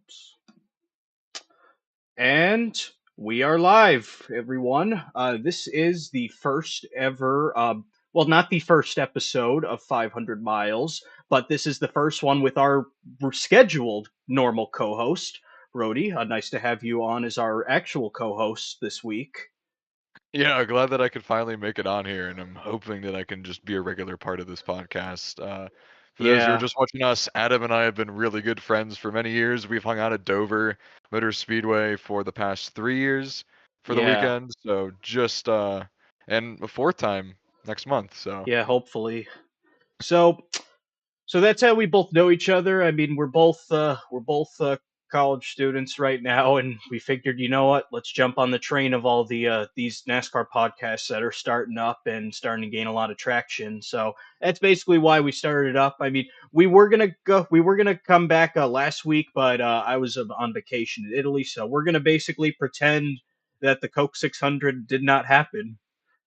Oops. And we are live, everyone. This is the first ever, well, not the first episode of 500 Miles, but this is the first one with our scheduled normal co host, Brody. Nice to have you on as our actual co host this week. Yeah, glad that I could finally make it on here, and I'm hoping that I can just be a regular part of this podcast. For those who are Yeah, just watching us, Adam and I have been really good friends for many years. We've hung out at Dover Motor Speedway for the past 3 years for the yeah, weekend, so just and a fourth time next month. So yeah, hopefully. So, So that's how we both know each other. I mean, we're both college students right now, and we figured, you know what? Let's jump on the train of all these NASCAR podcasts that are starting up and starting to gain a lot of traction. So that's basically why we started up. I mean, we were gonna come back last week, but I was on vacation in Italy, so we're gonna basically pretend that the Coke 600 did not happen.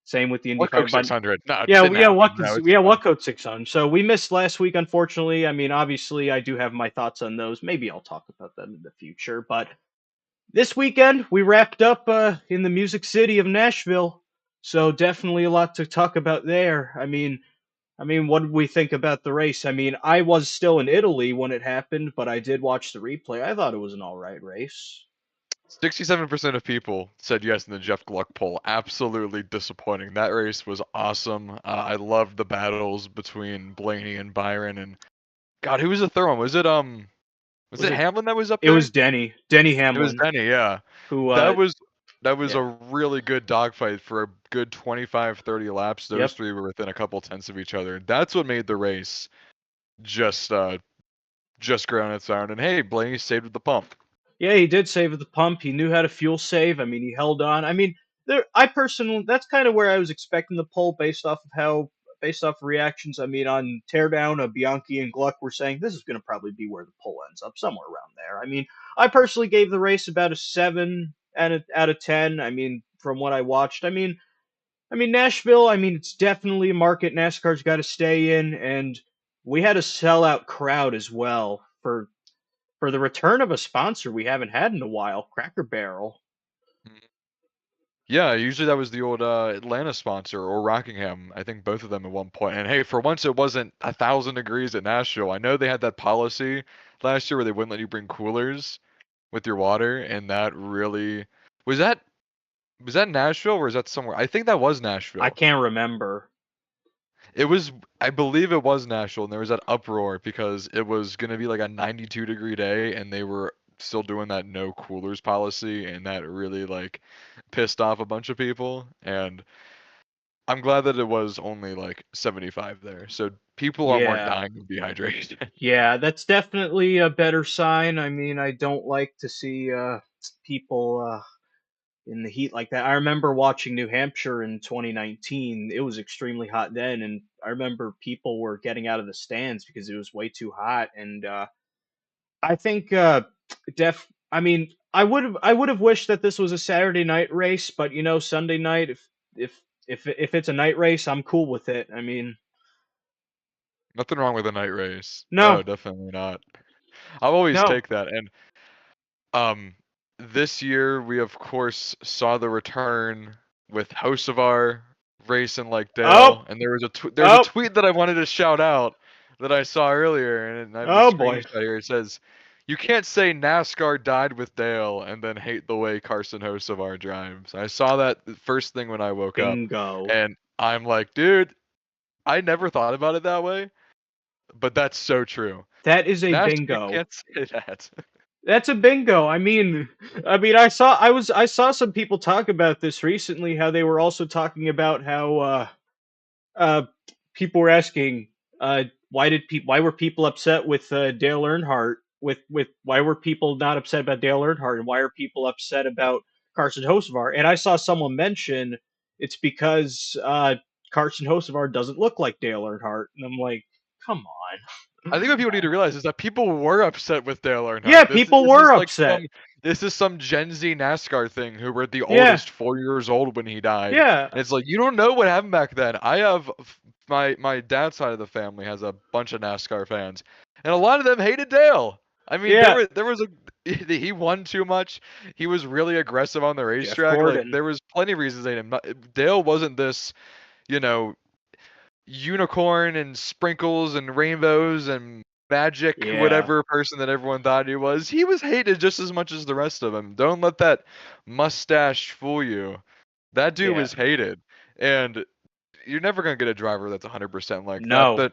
Same with the what IndyCar, Coke but 600? No, it yeah, didn't yeah, happen. No, it's fine. what code 600? So we missed last week, unfortunately. I mean, obviously, I do have my thoughts on those. Maybe I'll talk about them in the future. But this weekend, we wrapped up in the Music City of Nashville. So definitely a lot to talk about there. I mean, what did we think about the race? I mean, I was still in Italy when it happened, but I did watch the replay. I thought it was an all right race. 67% of people said yes in the Jeff Gluck poll. Absolutely disappointing. That race was awesome. I loved the battles between Blaney and Byron. And God, who was the third one? Was Was it it? Hamlin that was up It was there? Denny It was Hamlin, Denny, yeah. who, That was yeah, a really good dogfight for a good 25, 30 laps. Those yep. three were within a couple tenths of each other. That's what made the race just just ground its own. And hey, Blaney saved with the pump. Yeah, he did save at the pump. He knew how to fuel save. I mean, he held on. I mean, I personally, that's kind of where I was expecting the pull based off reactions. I mean, on teardown, Bianchi and Gluck were saying this is going to probably be where the pull ends up, somewhere around there. I mean, I personally gave the race about a 7 out of 10. I mean, from what I watched, I mean Nashville. I mean, it's definitely a market NASCAR's got to stay in, and we had a sellout crowd as well for the return of a sponsor we haven't had in a while, Cracker Barrel. Yeah, usually that was the old Atlanta sponsor or Rockingham. I think both of them at one point. And hey, for once it wasn't 1,000 degrees at Nashville. I know they had that policy last year where they wouldn't let you bring coolers with your water, and that really was that was that Nashville or was that somewhere? I think that was I Nashville. can't remember. It was, I believe it was Nashville, and there was that uproar because it was gonna be like a 92-degree day, and they were still doing that no coolers policy, and that really like pissed off a bunch of people. And I'm glad that it was only like 75 there, so people weren't Yeah. dying of dehydration. Yeah, that's definitely a better sign. I mean, I don't like to see people in the heat like that. I remember watching New Hampshire in 2019. It was extremely hot then, and I remember people were getting out of the stands because it was way too hot. And I think def. I mean, I would have wished that this was a Saturday night race, but Sunday night. If if it's a night race, I'm cool with it. I mean, Nothing wrong with a night race. no, No, definitely not. I'll always no. take that. And um, this year we of course saw the return with Hocevar racing like Oh, Dale, and there's a oh, tweet that I wanted to shout out that I saw earlier, and I have the oh boy. screenshot here. It says, "You can't say NASCAR died with Dale and then hate the way Carson Hocevar drives." I saw that the first thing when I woke up, Bingo. and I'm like, dude, I never thought about it that way, but that's so true. That is a NASCAR bingo. can't say that. That's a bingo. I mean, I saw some people talk about this recently. How they were also talking about how uh, people were asking why were people upset with Dale Earnhardt with why were people not upset about Dale Earnhardt and why are people upset about Carson Hocevar? And I saw someone mention it's because Carson Hocevar doesn't look like Dale Earnhardt, and I'm like, come on. I think what people need to realize is that people were upset with Dale Yeah, Earnhardt. This people this is were like upset. some Gen Z NASCAR thing who were the Yeah, oldest 4 years old when he died. yeah, And it's like you don't know what happened back then. I have my dad's side of the family has a bunch of NASCAR fans, and a lot of them hated Dale. I mean, Yeah, there was a he won too much. He was really aggressive on the Jeff racetrack. Like Gordon. there was plenty of reasons they didn't. Dale wasn't this, you know, unicorn and sprinkles and rainbows and magic Yeah, whatever person that everyone thought he was. He was hated just as much as the rest of them. Don't let that mustache fool you. That dude yeah. was hated. And you're never going to get a driver that's 100% like that. No,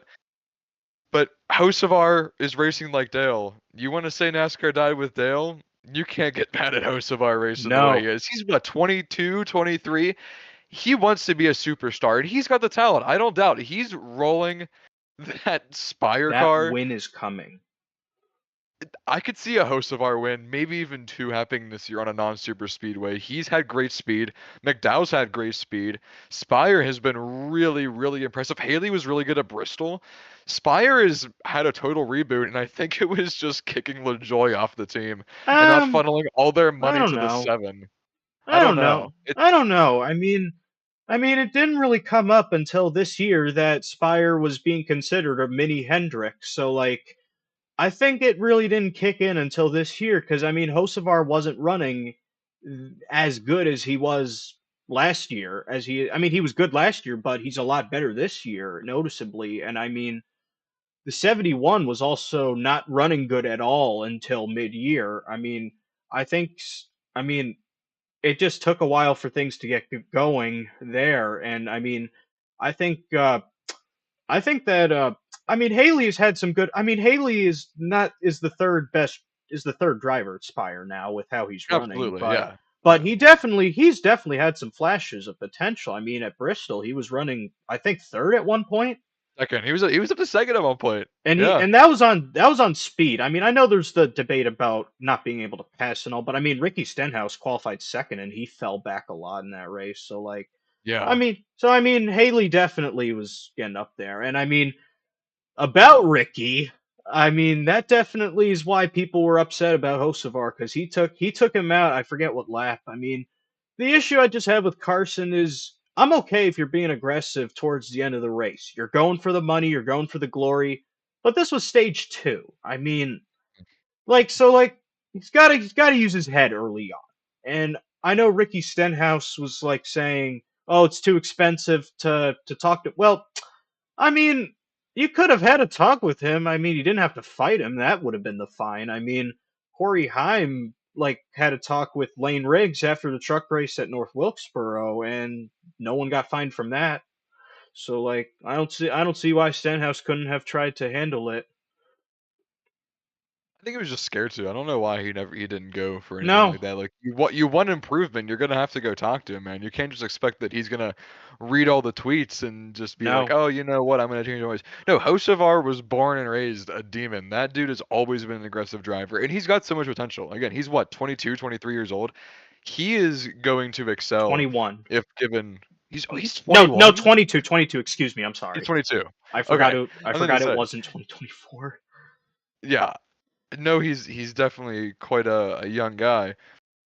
But Hocevar is racing like Dale. You want to say NASCAR died with Dale? You can't get mad at Hocevar racing the way he no. is. He's what, 22, 23? He wants to be a superstar, and he's got the talent. I don't doubt. He's rolling that Spire That car. win is coming. I could see a Hocevar win, maybe even two happening this year on a non-super speedway. He's had great speed. McDowell's had great speed. Spire has been really, really impressive. Haley was really good at Bristol. Spire has had a total reboot, and I think it was just kicking LaJoy off the team and not Um, funneling all their I money don't to the know. seven. I I don't don't know. know. I don't know. I mean, it didn't really come up until this year that Spire was being considered a mini Hendrick. So, like, I think it really didn't kick in until this year because, I mean, Hocevar wasn't running as good as he was last year. I mean, he was good last year, but he's a lot better this year, noticeably. And I mean, the 71 was also not running good at all until mid-year. I mean, I think, I mean, it just took a while for things to get going there, and I mean, I think I think that I mean Haley's had some good. I mean Haley is the third best is the third driver at Spire now with how he's running, Absolutely, yeah. but Yeah. he's definitely had some flashes of potential. I mean at Bristol he was running I think third at one point. Second. He was up to second at one point. And Yeah. that was on speed. I mean, I know there's the debate about not being able to pass and all, but I mean, Ricky Stenhouse qualified second and he fell back a lot in that race. So like, Yeah. I mean, Haley definitely was getting up there. And I mean, about Ricky, I mean, that definitely is why people were upset about Hocevar because he took him out. I forget what lap. I mean, the issue I just have with Carson is I'm okay if you're being aggressive towards the end of the race. You're going for the money, you're going for the glory. But this was stage two. I mean, like he's gotta use his head early on. And I know Ricky Stenhouse was like saying, "Oh, it's too expensive to talk to." Well, I mean, you could have had a talk with him. I mean, you didn't have to fight him. That would have been the fine. I mean, Corey Heim like had a talk with Lane Riggs after the truck race at North Wilkesboro, and no one got fined from that. So like, I don't see why Stenhouse couldn't have tried to handle it. I think he was just scared to. I don't know why he didn't go for anything No, like that. Like you want improvement, you're gonna have to go talk to him, man. You can't just expect that he's gonna read all the tweets and just be like, no, oh, you know what, I'm gonna change my ways. No, Hocevar was born and raised a demon. That dude has always been an aggressive driver, and he's got so much potential. Again, he's what, 22, 23 years old. He is going to excel 21. if given. He's No, no, 21. 22, 22. Excuse me, I'm He's sorry. 22. Okay, I I'm gonna forgot it say, wasn't 2024. yeah. No, he's definitely quite a young guy.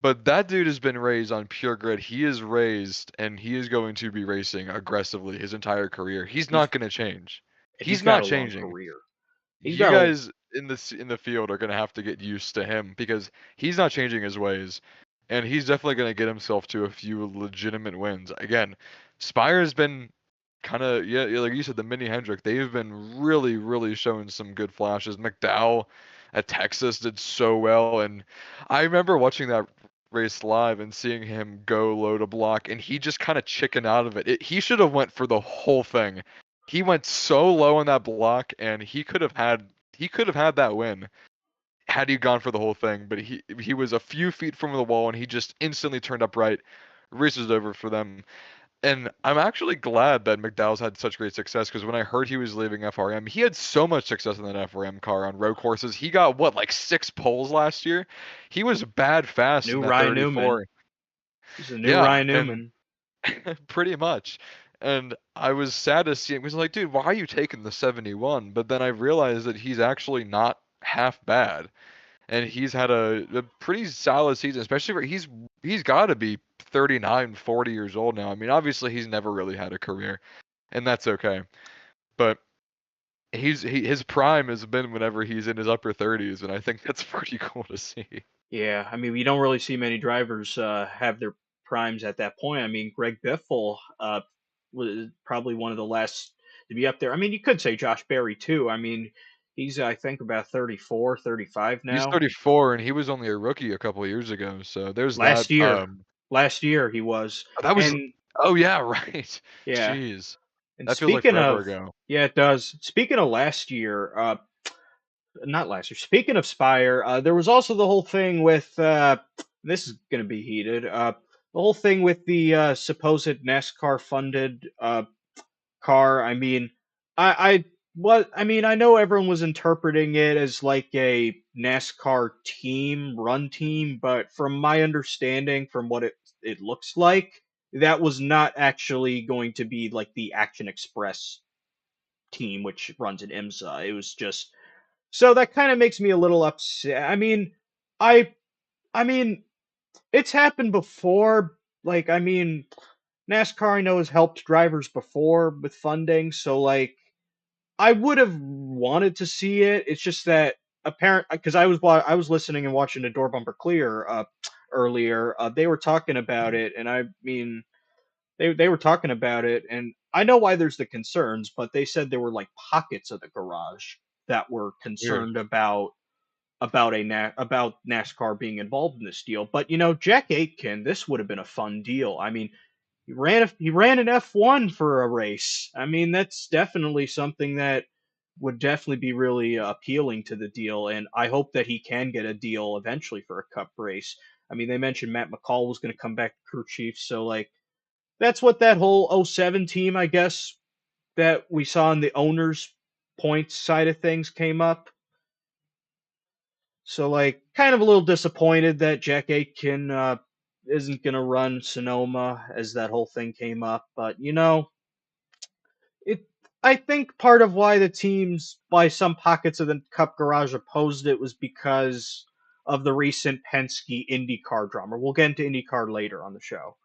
But that dude has been raised on pure grit. He is raised and he is going to be racing aggressively his entire career. He's He's not going to change. he's He's got not a long changing. career. He's You got a guys in the field are going to have to get used to him because he's not changing his ways and he's definitely going to get himself to a few legitimate wins. Again, Spire has been kind of yeah, like you said, the mini Hendrick. They've been really showing some good flashes. McDowell at Texas did so well, and I remember watching that race live and seeing him go low to block, and he just kind of chickened out of it. He should have went for the whole thing. He went so low on that block, and he could have had that win had he gone for the whole thing. But he was a few feet from the wall, and he just instantly turned upright. Race is over for them. And I'm actually glad that McDowell's had such great success because when I heard he was leaving FRM, he had so much success in that FRM car on road courses. He got what, like 6 poles last year? He was bad fast in new that Ryan Newman. 34. He's a new Yeah, Ryan and Newman. pretty much. And I was sad to see him. He was like, dude, why are you taking the 71? But then I realized that he's actually not half bad and he's had a pretty solid season, especially where he's got to be 39, 40 years old now. I mean, obviously he's never really had a career, and that's okay. But his prime has been whenever he's in his upper 30s, and I think that's pretty cool to see. Yeah, I mean, we don't really see many drivers have their primes at that point. I mean, Greg Biffle was probably one of the last to be up there. I mean, you could say Josh Berry too. I mean, he's I think about 34, 35 He's now. 34, and he was only a rookie a couple of years ago, so there's that. Last year, last year he was, That was and oh yeah, right. yeah. Jeez, And that feels like speaking forever of, ago. yeah, it does. Speaking of last year, not last year. Speaking of Spire, there was also the whole thing with this is going to be heated. The whole thing with the supposed NASCAR funded car. I mean, I what I mean, I know everyone was interpreting it as like a NASCAR team run team, but from my understanding, from what it looks like, that was not actually going to be like the Action Express team, which runs in IMSA. It was just so that kind of makes me a little upset. I I mean, it's happened before. Like, I mean, NASCAR I know has helped drivers before with funding, so like I would have wanted to see it. It's just that apparent because I was listening and watching the Door Bumper Clear earlier. They were talking about it, and I mean they were talking about it, and I know why there's the concerns, but they said there were like pockets of the garage that were Weird. concerned about NASCAR being involved in this deal. But Jack Aitken, this would have been a fun deal. I mean, he ran an F1 for a race. I mean, that's definitely something that would definitely be really appealing to the deal, and I hope that he can get a deal eventually for a Cup race. I mean, they mentioned Matt McCall was going to come back to crew chief, so like that's what that whole '07 team, I guess, that we saw in the owners' points side of things came up. So, like, kind of a little disappointed that Jack Aitken isn't going to run Sonoma as that whole thing came up. But, it. I think part of why the teams, by some pockets of the Cup Garage, opposed it was because of the recent Penske IndyCar drama. We'll get into IndyCar later on the show.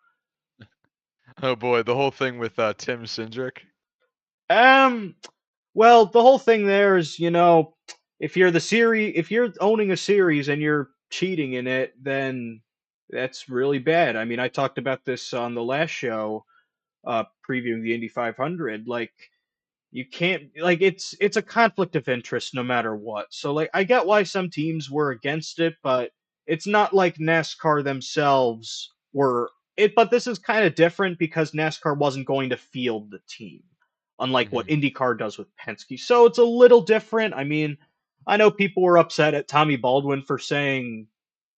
Oh boy, the whole thing with Tim Cindric. Um, well, the whole thing there is, if you're owning a series and you're cheating in it, then that's really bad. I mean, I talked about this on the last show, previewing the Indy 500. Like, you can't like it's a conflict of interest no matter what. So like I get why some teams were against it, but it's not like NASCAR themselves were it but this is kind of different because NASCAR wasn't going to field the team, unlike what Hmm. IndyCar does with Penske. So it's a little different. I mean, I know people were upset at Tommy Baldwin for saying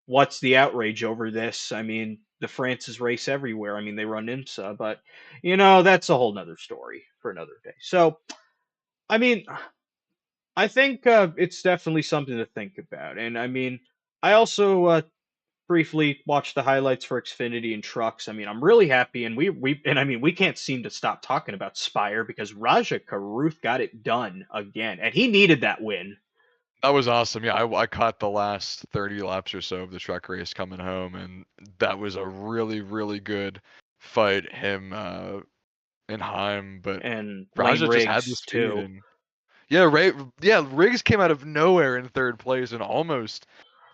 what's the outrage over this? I mean, the France's race everywhere. I mean, they run IMSA, but that's a whole nother story for another day. So I mean, I think it's definitely something to think about. And I mean, I also briefly watched the highlights for Xfinity and trucks. I mean, I'm really happy, and I mean, we can't seem to stop talking about Spire because Raja Karuth got it done again, and he needed that win. That was awesome. Yeah, I caught the last 30 laps or so of the truck race coming home, and that was a really, really good fight. Him and Heim, but And Lane Raja just had the Riggs speed, too. and yeah, right. Yeah, Riggs came out of nowhere in third place and almost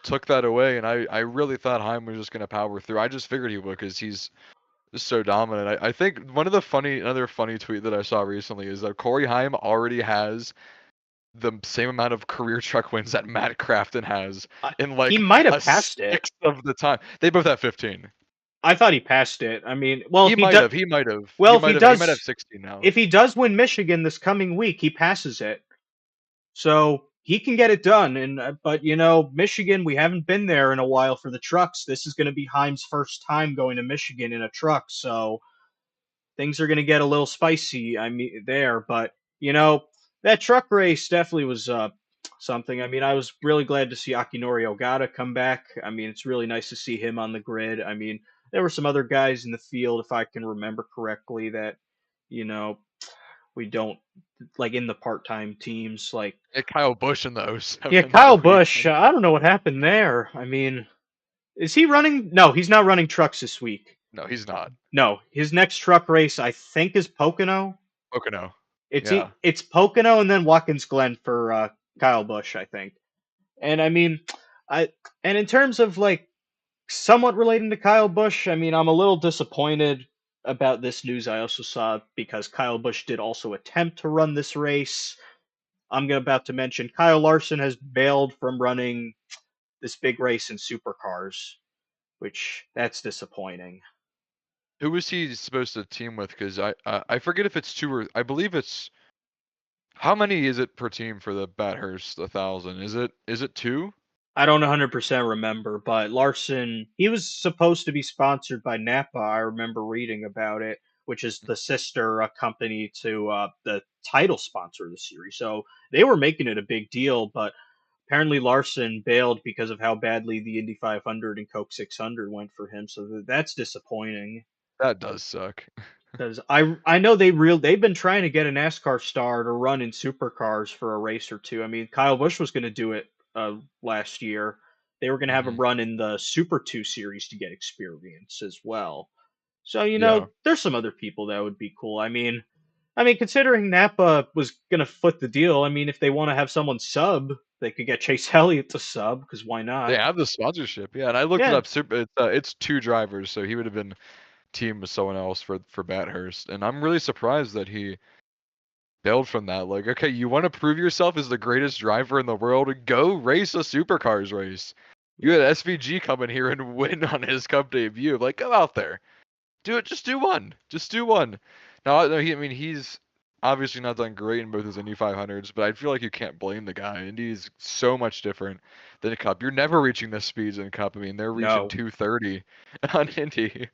took that away. And I really thought Heim was just going to power through. I just figured he would because he's just so dominant. I think another funny tweet that I saw recently is that Corey Heim already has the same amount of career truck wins that Matt Crafton has in He like might have a passed it. sixth of the time. They both have 15. I thought he passed it. I mean, well, He if he might does, have. He might have. well, He might have 16 now. if he does win Michigan this coming week, he passes it. So he can get it done. And but Michigan, we haven't been there in a while for the trucks. This is going to be Heim's first time going to Michigan in a truck, so things are going to get a little spicy. I mean, there, but that truck race definitely was something. I mean, I was really glad to see Akinori Ogata come back. I mean, it's really nice to see him on the grid. I mean, there were some other guys in the field, if I can remember correctly, that you know we don't like in the part-time teams like Yeah, Kyle Busch in the yeah, 07 Kyle that Busch. weekend. I don't know what happened there. I mean, is he running? No, he's not running trucks this week. No, he's not. No, his next truck race, I think, is Pocono. Pocono. Yeah. It's Pocono and then Watkins Glen for Kyle Busch, I think. And I mean, I and in terms of like somewhat relating to Kyle Busch, I mean, I'm a little disappointed about this news I also saw because Kyle Busch did also attempt to run this race. About to mention Kyle Larson has bailed from running this big race in supercars, which that's disappointing. Who was he supposed to team with? Because I forget if it's two or I believe it's how many is it per team for the Bathurst 1,000? Is it two? I don't 100% remember, but Larson, he was supposed to be sponsored by Napa. I remember reading about it, which is the sister company to the title sponsor of the series. So they were making it a big deal, but apparently Larson bailed because of how badly the Indy 500 and Coke 600 went for him. So that's disappointing. That does suck. Because I know they've been trying to get a NASCAR star to run in supercars for a race or two. I mean, Kyle Busch was going to do it last year. They were going to have him Hmm. run in the Super 2 series to get experience as well. So, Yeah. there's some other people that would be cool. I mean, considering Napa was going to foot the deal, I mean, if they want to have someone sub, they could get Chase Elliott to sub, because why They not? have the sponsorship, yeah, and I looked it Yeah, up. It's two drivers, so he would have been teamed with someone else for Bathurst, and I'm really surprised that he bailed from that. Like, okay, you want to prove yourself as the greatest driver in the world? Go race a supercars race. You had SVG come in here and win on his Cup debut. Like, go out there. Do it. Just do one. Just do one. Now, I mean, he's obviously not done great in both his Indy 500s, but I feel like you can't blame the guy. Indy's so much different than a Cup. You're never reaching the speeds in Cup. I mean, they're reaching no. 230 on Indy.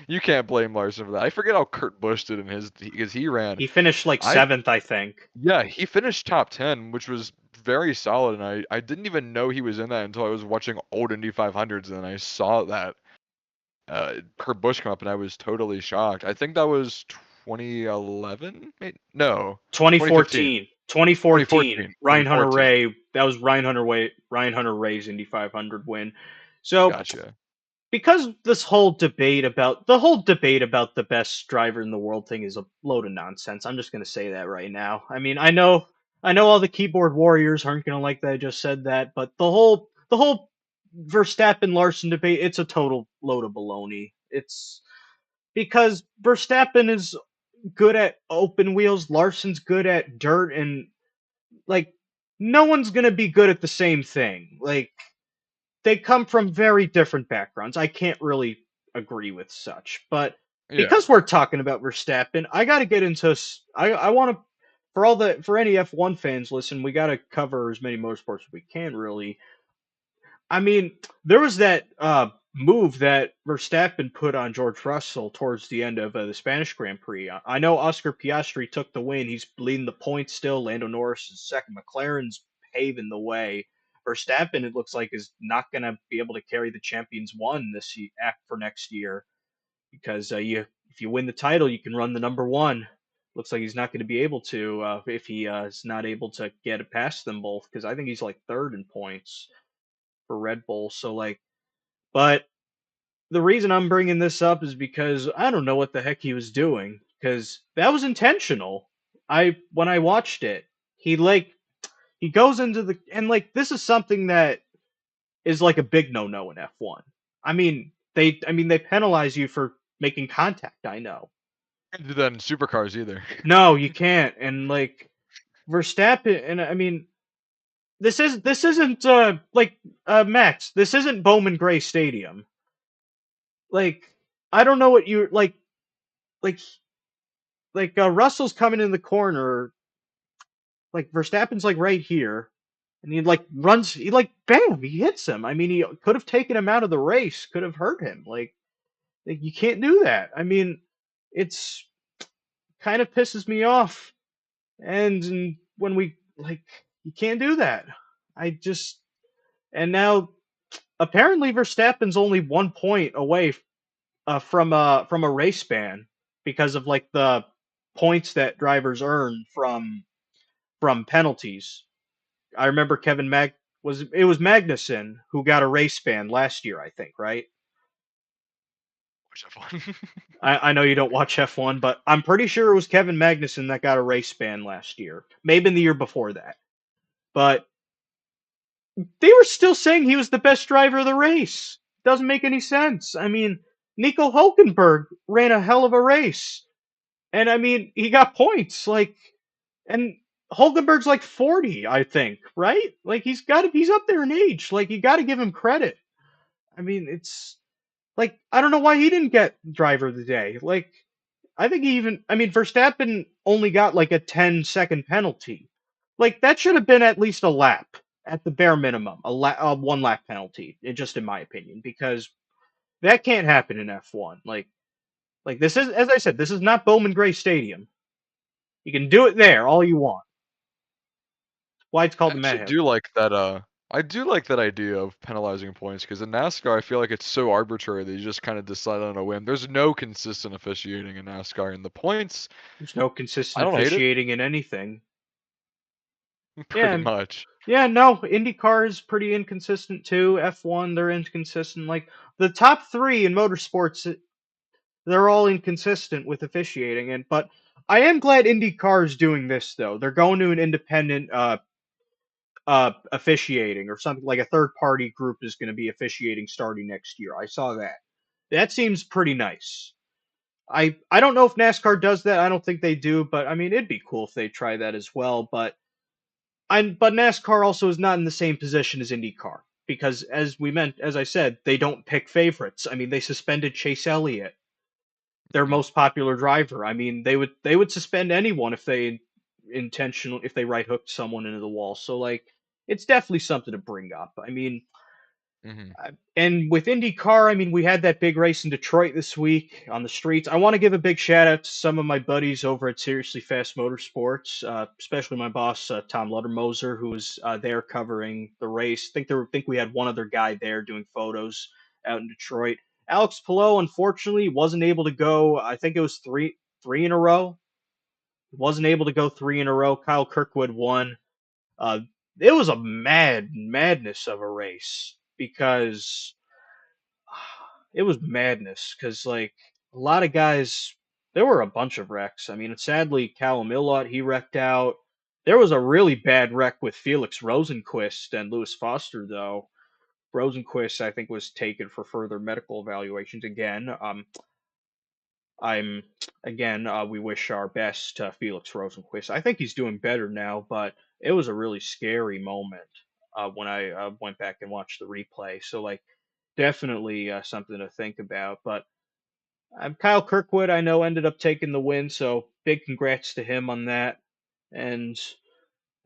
You can't blame Larson for that. I forget how Kurt Busch did in his because he ran. He finished like I seventh, I think. Yeah, he finished top 10, which was very solid, and I didn't even know he was in that until I was watching old Indy 500s, and then I saw that Kurt Busch come up, and I was totally shocked. I think that was 2011? No, 2015. 2014. 2014. 2014. Ryan Hunter 2014. Ray. That was Ryan Hunter Ray's Indy 500 win. So Gotcha. because the whole debate about the best driver in the world thing is a load of nonsense. I'm just gonna say that right now. I mean, I know all the keyboard warriors aren't gonna like that I just said that, but the whole Verstappen Larson debate, it's a total load of baloney. It's because Verstappen is good at open wheels, Larson's good at dirt, and like no one's gonna be good at the same thing. Like they come from very different backgrounds. I can't really agree with such, but Yeah. because we're talking about Verstappen, I got to get into. I want to for any F1 fans listen, we got to cover as many motorsports as we can. Really, I mean, there was that move that Verstappen put on George Russell towards the end of the Spanish Grand Prix. I know Oscar Piastri took the win. He's leading the points still. Lando Norris is second. McLaren's paving the way. Verstappen, it looks like, is not going to be able to carry the Champions One act for next year because if you win the title, you can run the number one. Looks like he's not going to be able to if he is not able to get it past them both because I think he's like third in points for Red Bull. So like, but the reason I'm bringing this up is because I don't know what the heck he was doing because that was intentional. I when I watched it, he goes into the and like this is something that is like a big no-no in F1. I mean they penalize you for making contact, I know. Can't do that in supercars either. No, you can't. And like Verstappen and I mean this isn't Max, this isn't Bowman Gray Stadium. Like I don't know what you like Russell's coming in the corner, like Verstappen's like right here, and he like bam, he hits him. I mean, he could have taken him out of the race, could have hurt him. Like you can't do that. I mean, it's kind of pisses me off. And when we like, you can't do that. I just and now apparently Verstappen's only 1 point away from a race ban because of like the points that drivers earn from penalties. I remember it was Magnussen who got a race ban last year, I think, right? watch F1. I know you don't watch F1, but I'm pretty sure it was Kevin Magnussen that got a race ban last year. Maybe in the year before that. But they were still saying he was the best driver of the race. Doesn't make any sense. I mean, Nico Hulkenberg ran a hell of a race. And I mean, he got points. And Hulkenberg's like 40, I think, right? Like he's up there in age. Like you got to give him credit. I mean, it's like I don't know why he didn't get driver of the day. Like I think I mean, Verstappen only got like a 10-second penalty. Like that should have been at least a lap at the bare minimum, a 1 lap penalty, just in my opinion, because that can't happen in F1. Like this is, as I said, this is not Bowman Gray Stadium. You can do it there all you want. Why it's I called the actually Madhouse. do like that. I do like that idea of penalizing points because in NASCAR, I feel like it's so arbitrary that you just kind of decide on a whim. There's no consistent officiating in NASCAR, and the points, There's no I consistent don't hate it. officiating in anything. Pretty Yeah, much. yeah, no, IndyCar is pretty inconsistent too. F1, they're inconsistent. Like the top three in motorsports, they're all inconsistent with officiating. But I am glad IndyCar is doing this though. They're going to an independent officiating or something like a third party group is going to be officiating starting next year. I saw that. That seems pretty nice. I don't know if NASCAR does that. I don't think they do, but I mean it'd be cool if they try that as well. But NASCAR also is not in the same position as IndyCar because as I said, they don't pick favorites. I mean they suspended Chase Elliott, their Mhm. most popular driver. I mean they would suspend anyone if they right hooked someone into the wall. So like it's definitely something to bring up. I mean, Mhm. and with IndyCar, I mean, we had that big race in Detroit this week on the streets. I want to give a big shout out to some of my buddies over at Seriously Fast Motorsports, especially my boss Tom Luttermoser, who was there covering the race. Think we had one other guy there doing photos out in Detroit. Alex Palou, unfortunately, wasn't able to go. I think it was three in a row. Wasn't able to go three in a row. Kyle Kirkwood won. Uh, it was a madness of a race because it was madness because like a lot of guys, there were a bunch of wrecks. I mean, sadly, Callum Illott he wrecked out. There was a really bad wreck with Felix Rosenquist and Lewis Foster though. Rosenquist, I think, was taken for further medical evaluations again. I'm again. We wish our best to Felix Rosenquist. I think he's doing better now, but it was a really scary moment when I went back and watched the replay. So like, definitely something to think about. But Kyle Kirkwood, I know, ended up taking the win, so big congrats to him on that. And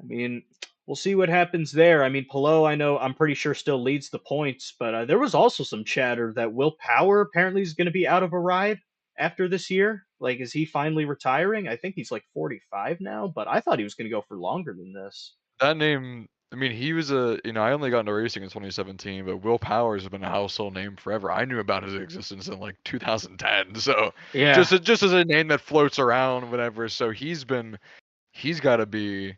I mean, we'll see what happens there. I mean, Pelot, I'm pretty sure still leads the points, but there was also some chatter that Will Power apparently is going to be out of a ride after this year. Like, is he finally retiring? I think he's like 45 now, but I thought he was going to go for longer than this. That name, I mean, he was I only got into racing in 2017, but Will Powers has been a household name forever. I knew about his existence in like 2010, so Yeah, just as a name that floats around, whatever. So he's got to be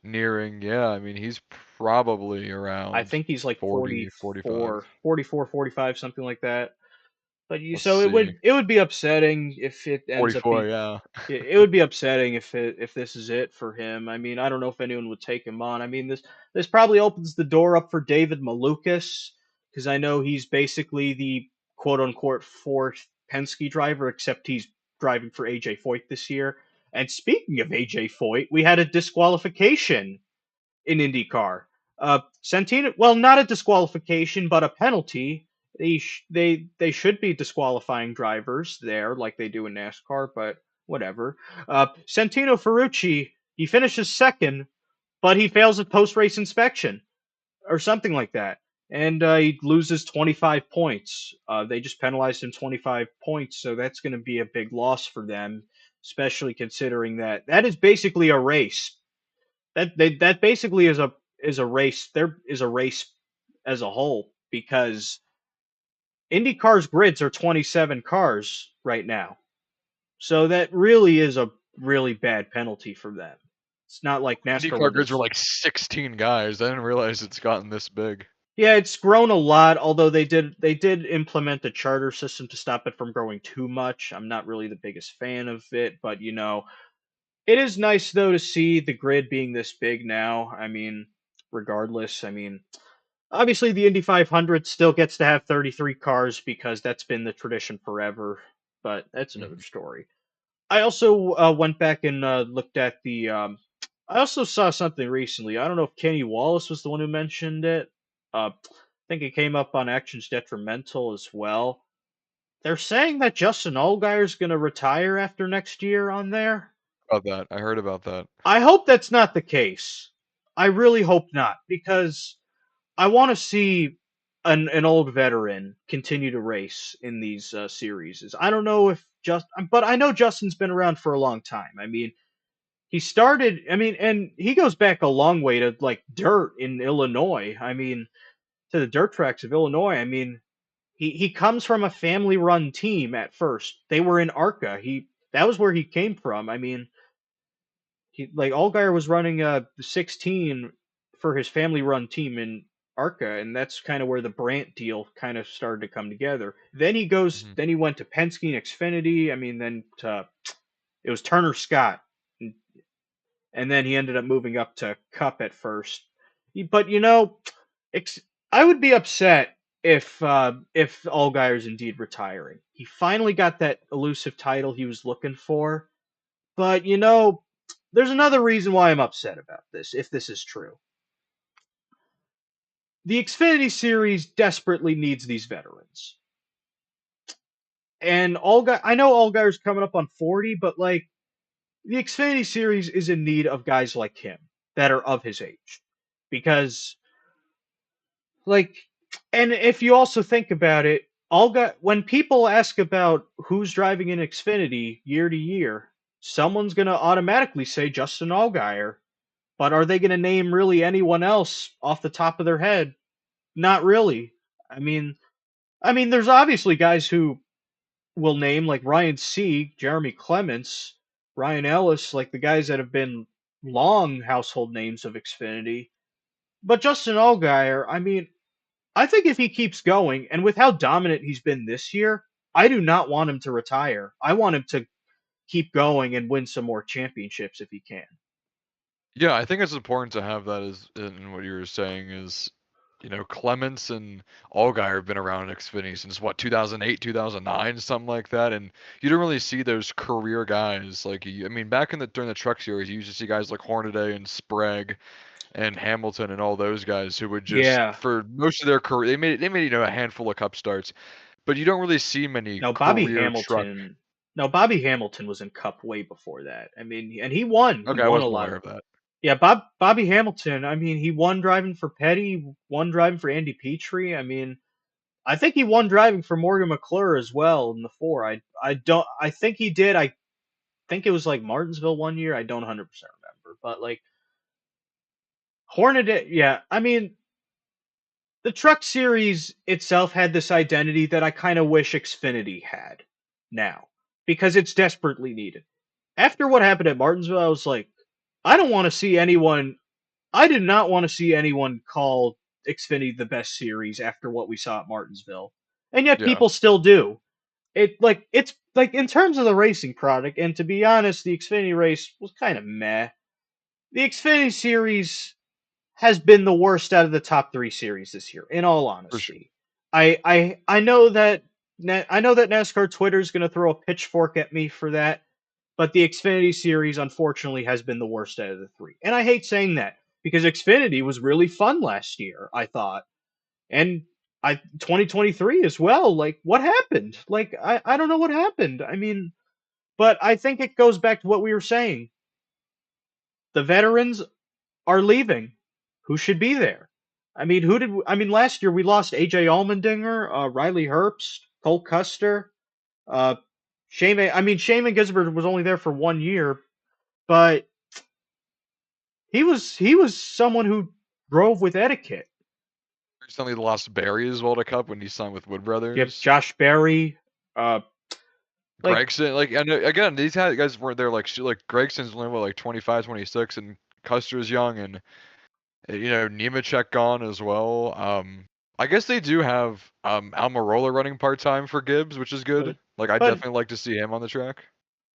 nearing, yeah. I mean, he's probably I around think he's like 40, 45. 44, 45, something like that. But Let's so it see, would be upsetting if it ends up 44, being. yeah. It would be upsetting if this is it for him. I mean, I don't know if anyone would take him on. I mean, this probably opens the door up for David Malukas because I know he's basically the quote unquote fourth Penske driver, except he's driving for AJ Foyt this year. And speaking of AJ Foyt, we had a disqualification in IndyCar. Santino, well, not a disqualification, but a penalty. They should be disqualifying drivers there, like they do in NASCAR, but whatever. Santino Ferrucci, he finishes second, but he fails a post race inspection or something like that, and he loses 25 points. They just penalized him 25 points, so that's going to be a big loss for them, especially considering that is basically a race that basically is a race. There is a race as a whole because IndyCar's grids are 27 cars right now, so that really is a really bad penalty for them. It's not like NASCAR where IndyCar grids were there's like 16 guys. I didn't realize it's gotten this big. Yeah, it's grown a lot, although they did implement the charter system to stop it from growing too much. I'm not really the biggest fan of it, but it is nice though to see the grid being this big now. I mean, regardless, I mean, obviously the Indy 500 still gets to have 33 cars because that's been the tradition forever, but that's another Mhm. story. I also went back and looked at the. I also saw something recently. I don't know if Kenny Wallace was the one who mentioned it. I think it came up on Actions Detrimental as well. They're saying that Justin Allgaier's going to retire after next year on there. About that, I heard about that. I hope that's not the case. I really hope not because I want to see an old veteran continue to race in these series. I don't know if but I know Justin's been around for a long time. I mean, he started. I mean, and he goes back a long way to like dirt in Illinois. I mean, to the dirt tracks of Illinois. I mean, he comes from a family run team at first. They were in ARCA. That was where he came from. I mean, he like Allgaier was running the 16 for his family run team in ARCA, and that's kind of where the Brandt deal kind of started to come together. Mhm. Then he went to Penske and Xfinity. I mean, then it was Turner Scott, and, and then he ended up moving up to Cup at first. But ex- I would be upset if Allgaier's indeed retiring. He finally got that elusive title he was looking for, but there's another reason why I'm upset about this, if this is true. The Xfinity series desperately needs these veterans. And I know Allgaier's coming up on 40, but like the Xfinity series is in need of guys like him that are of his age. Because like and if you also think about it, when people ask about who's driving in Xfinity year to year, someone's going to automatically say Justin Allgaier. But are they going to name really anyone else off the top of their head? Not really. I mean, there's obviously guys who will name like Ryan Sieg, Jeremy Clements, Ryan Ellis, like the guys that have been long household names of Xfinity. But Justin Allgaier, I mean, I think if he keeps going, and with how dominant he's been this year, I do not want him to retire. I want him to keep going and win some more championships if he can. Yeah, I think it's important to have that as in what you were saying is, Clements and Allgaier have been around in Xfinity since what 2008, 2009, something like that, and you don't really see those career guys like I mean, back in the during the Truck Series, you used to see guys like Hornaday and Sprague and Hamilton and all those guys who would just Yeah. for most of their career they made a handful of cup starts, but you don't really see many No, career truck. Bobby Hamilton was in Cup way before that. I mean, and he won. He Okay, I won a wasn't lot aware of. of that. Yeah, Bobby Hamilton. I mean, he won driving for Petty, won driving for Andy Petrie. I mean, I think he won driving for Morgan McClure as well in the four. I don't. I think he did. I think it was like Martinsville one year. I don't 100% remember, but like Hornaday. Yeah, I mean, the Truck Series itself had this identity that I kind of wish Xfinity had now because it's desperately needed. After what happened at Martinsville, I was like, I don't want to see anyone. I did not want to see anyone call Xfinity the best series after what we saw at Martinsville, and yet Yeah, people still do. It's like in terms of the racing product, and to be honest, the Xfinity race was kind of meh. The Xfinity series has been the worst out of the top three series this year. In all for sure. honesty, I know that I know that NASCAR Twitter is going to throw a pitchfork at me for that, but the Xfinity series unfortunately has been the worst out of the three, and I hate saying that because Xfinity was really fun last year. I thought, and 2023 as well. Like what happened? Like I don't know what happened. I mean, but I think it goes back to what we were saying. The veterans are leaving. Who should be there? I mean, last year we lost AJ Allmendinger, Riley Herbst, Cole Custer, uh, Shaman Gisbert was only there for 1 year, but he was someone who drove with etiquette. Recently lost Barry as well to Cup when he signed with Wood Yep, Brothers. Josh Berry, uh, like Gregson, like, and again, these guys weren't there like Gregson's only what, like 25, 26, and Custer's young, and Nemechek gone as well. I guess they do have Almirola running part time for Gibbs, which is good. but Like I but definitely like to see him on the track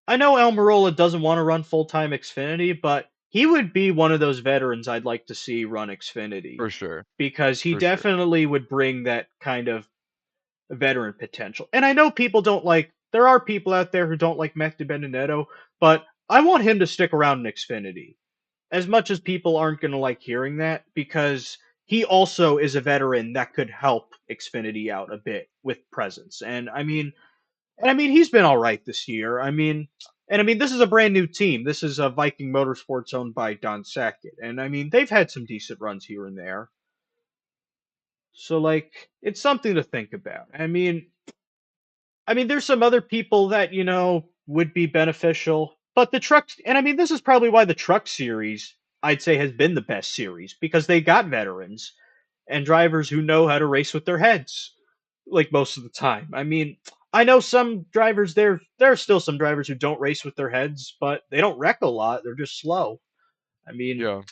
I know Almirola doesn't want to run full time Xfinity, but he would be one of those veterans I'd like to see run Xfinity for sure, because he for sure. definitely would bring that kind of veteran potential. And I know people don't like, there are people out there who don't like Mac DiBenedetto, but I want him to stick around in Xfinity. As much as people aren't going to like hearing that, because he also is a veteran that could help Xfinity out a bit with presence. And I mean, he's been all right this year. And I mean, this is a brand new team. This is a Viking Motorsports owned by Don Sackett, and I mean, they've had some decent runs here and there. So like, it's something to think about. I mean, there's some other people that would be beneficial, but the trucks, and I mean, this is probably why the Truck Series I'd say has been the best series because they got veterans and drivers who know how to race with their heads, like most of the time. I mean, I know some drivers there are still some drivers who don't race with their heads, but they don't wreck a lot. They're just slow. I mean, Yeah,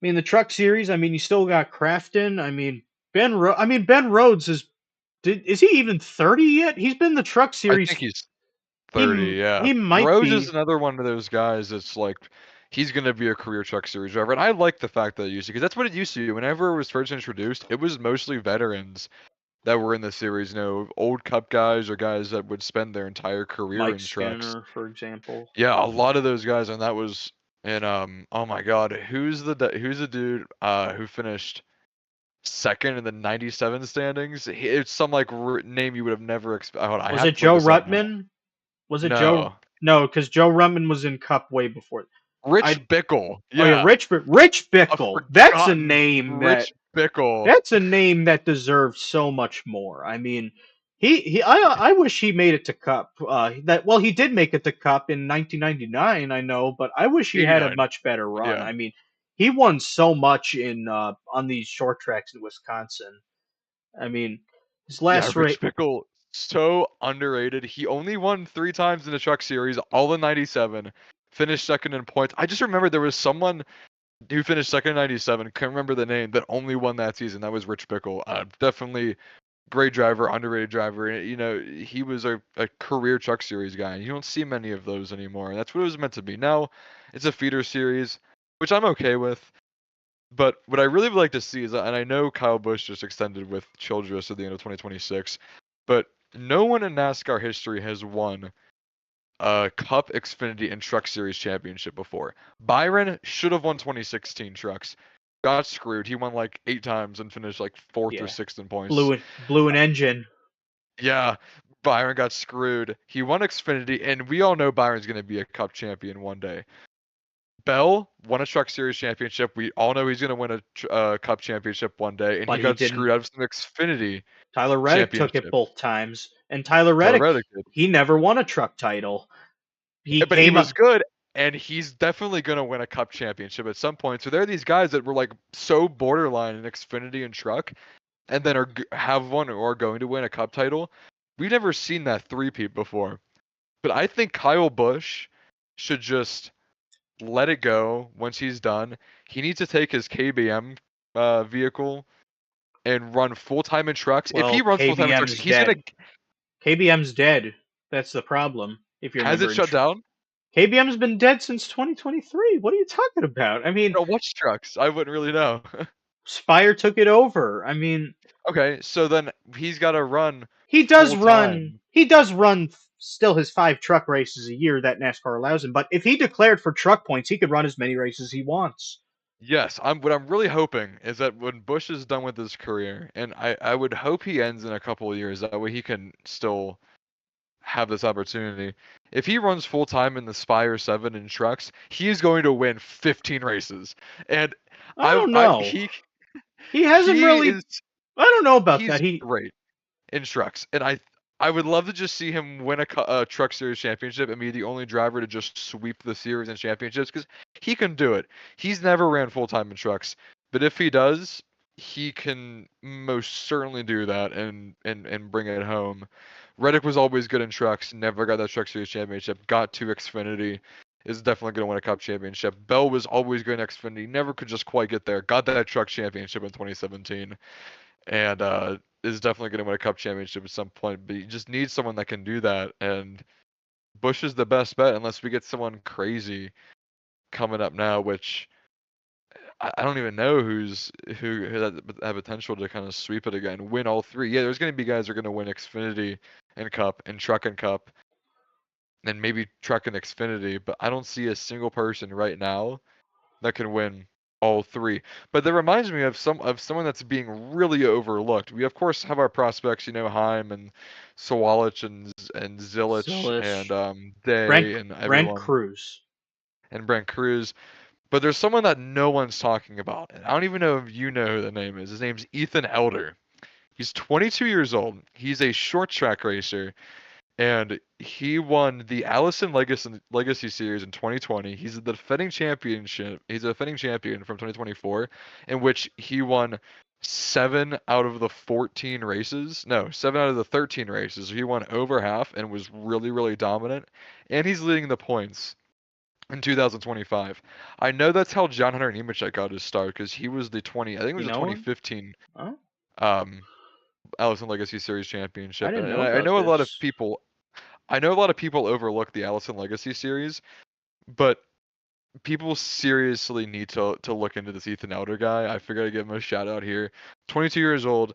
the Truck Series. I mean, you still got Crafton. Ben Rhodes is he even 30 yet? He's been in the Truck I think Series. he's He 30. Yeah, he might Rose is be another one of those guys that's like he's gonna be a career Truck Series driver, and I like the fact that it used to because that's what it used to. Whenever it was first introduced, it was mostly veterans that were in the series, old Cup guys or guys that would spend their entire career Mike in trucks. Skinner, for example. Yeah, a lot of those guys, and that was and oh my God, who's the dude who finished second in the '97 standings? It's some like name you would have never expected. Hold on, I Was have it to look Joe this up now. Rutman? Was it Joe? No, No, because Joe Rutman was in Cup way before. I Rich Bickle. Oh yeah, Yeah, Rich a Bickle. forgotten Rich Bickle. That's a name that deserves so much more. I mean, I wish he made it to Cup. He did make it to Cup in 1999, I know, but I wish he had a '89. much better run. Yeah. I mean, he won so much in on these short tracks in Wisconsin. I mean, his Yeah, last race. Rich Bickle, so underrated. He only won 3 times in the Truck Series, all in '97. Finished second in points. I just remember there was someone who finished second in '97. Can't remember the name that only won that season. That was Rich Bickle. Definitely great driver, underrated driver. And, he was a career Truck Series guy. And you don't see many of those anymore. And that's what it was meant to be. Now it's a feeder series, which I'm okay with. But what I really would like to see is, and I know Kyle Busch just extended with Childress at the end of 2026, but no one in NASCAR history has won a Cup, Xfinity, and Truck Series championship before. Byron should have won 2016 Trucks. Got screwed. He won like 8 times and finished like fourth or Yeah, sixth in points. blew an engine. Yeah, Byron got screwed. He won Xfinity, and we all know Byron's going to be a Cup champion one day. Bell won a Truck Series championship. We all know he's going to win a Cup championship one day, and he But he got didn't. screwed out of some Xfinity Tyler Reddick took it championship. both times, and Tyler Tyler Reddick, Reddick did. he never won a truck title. He But he came was up. good, and he's definitely going to win a Cup championship at some point. So there are these guys that were like so borderline in Xfinity and Truck, and then have won or are going to win a Cup title. We've never seen that three-peat before. But I think Kyle Busch should just let it go once he's done. He needs to take his KBM vehicle and run full time in trucks. If he Well, runs full time in trucks, KBM's he's gonna dead. KBM's dead. That's the problem. If you're has it never in, shut down. KBM's been dead since 2023. What are you talking about? I mean, Which trucks? I wouldn't really know. Spire took it over. I mean, Okay, so then he's got to run he does full run. time. He does run still his 5 truck races a year that NASCAR allows him. But if he declared for truck points, he could run as many races as he wants. Yes, what I'm really hoping is that when Bush is done with his career, and I would hope he ends in a couple of years, that way he can still have this opportunity. If he runs full time in the Spire 7 in trucks, he is going to win 15 races. And I don't I know. He hasn't he really. is I don't know about that. he's great in trucks, and I would love to just see him win a Truck Series championship and be the only driver to just sweep the series and championships because he can do it. He's never ran full time in trucks, but if he does, he can most certainly do that and bring it home. Reddick was always good in trucks, never got that Truck Series championship, got to Xfinity, is definitely going to win a Cup championship. Bell was always great in Xfinity, never could just quite get there. Got that Truck championship in 2017, and is definitely going to win a Cup championship at some point. But you just need someone that can do that, and Busch is the best bet unless we get someone crazy coming up now, which I don't even know who have potential to kind of sweep it again, win all three. Yeah, there's going to be guys who are going to win Xfinity and Cup and Truck and Cup, and maybe Truck and Xfinity, but I don't see a single person right now that can win all three. But that reminds me of someone that's being really overlooked. We of course have our prospects, Heim and Sawalich and Zilich and Zilish, Day and Brent everyone Cruz. and Brent Cruz. But there's someone that no one's talking about, and I don't even know if you know who the name is. His name's Ethan Elder. He's 22 years old. He's a short track racer, and he won the Allison Legacy Series in 2020. He's the defending championship. He's a defending champion from 2024, in which he won 7 out of the 13 races. So he won over half and was really, really dominant. And he's leading the points in 2025. I know that's how John Hunter Nemechek got his start because he was I think it was You the know him? 2015 Huh? um, Allison Legacy Series I championship, didn't and know I about know a lot of this. people. I know a lot of people overlook the Allison Legacy Series, but people seriously need to look into this Ethan Elder guy. I figured I'd give him a shout out here. 22 years old.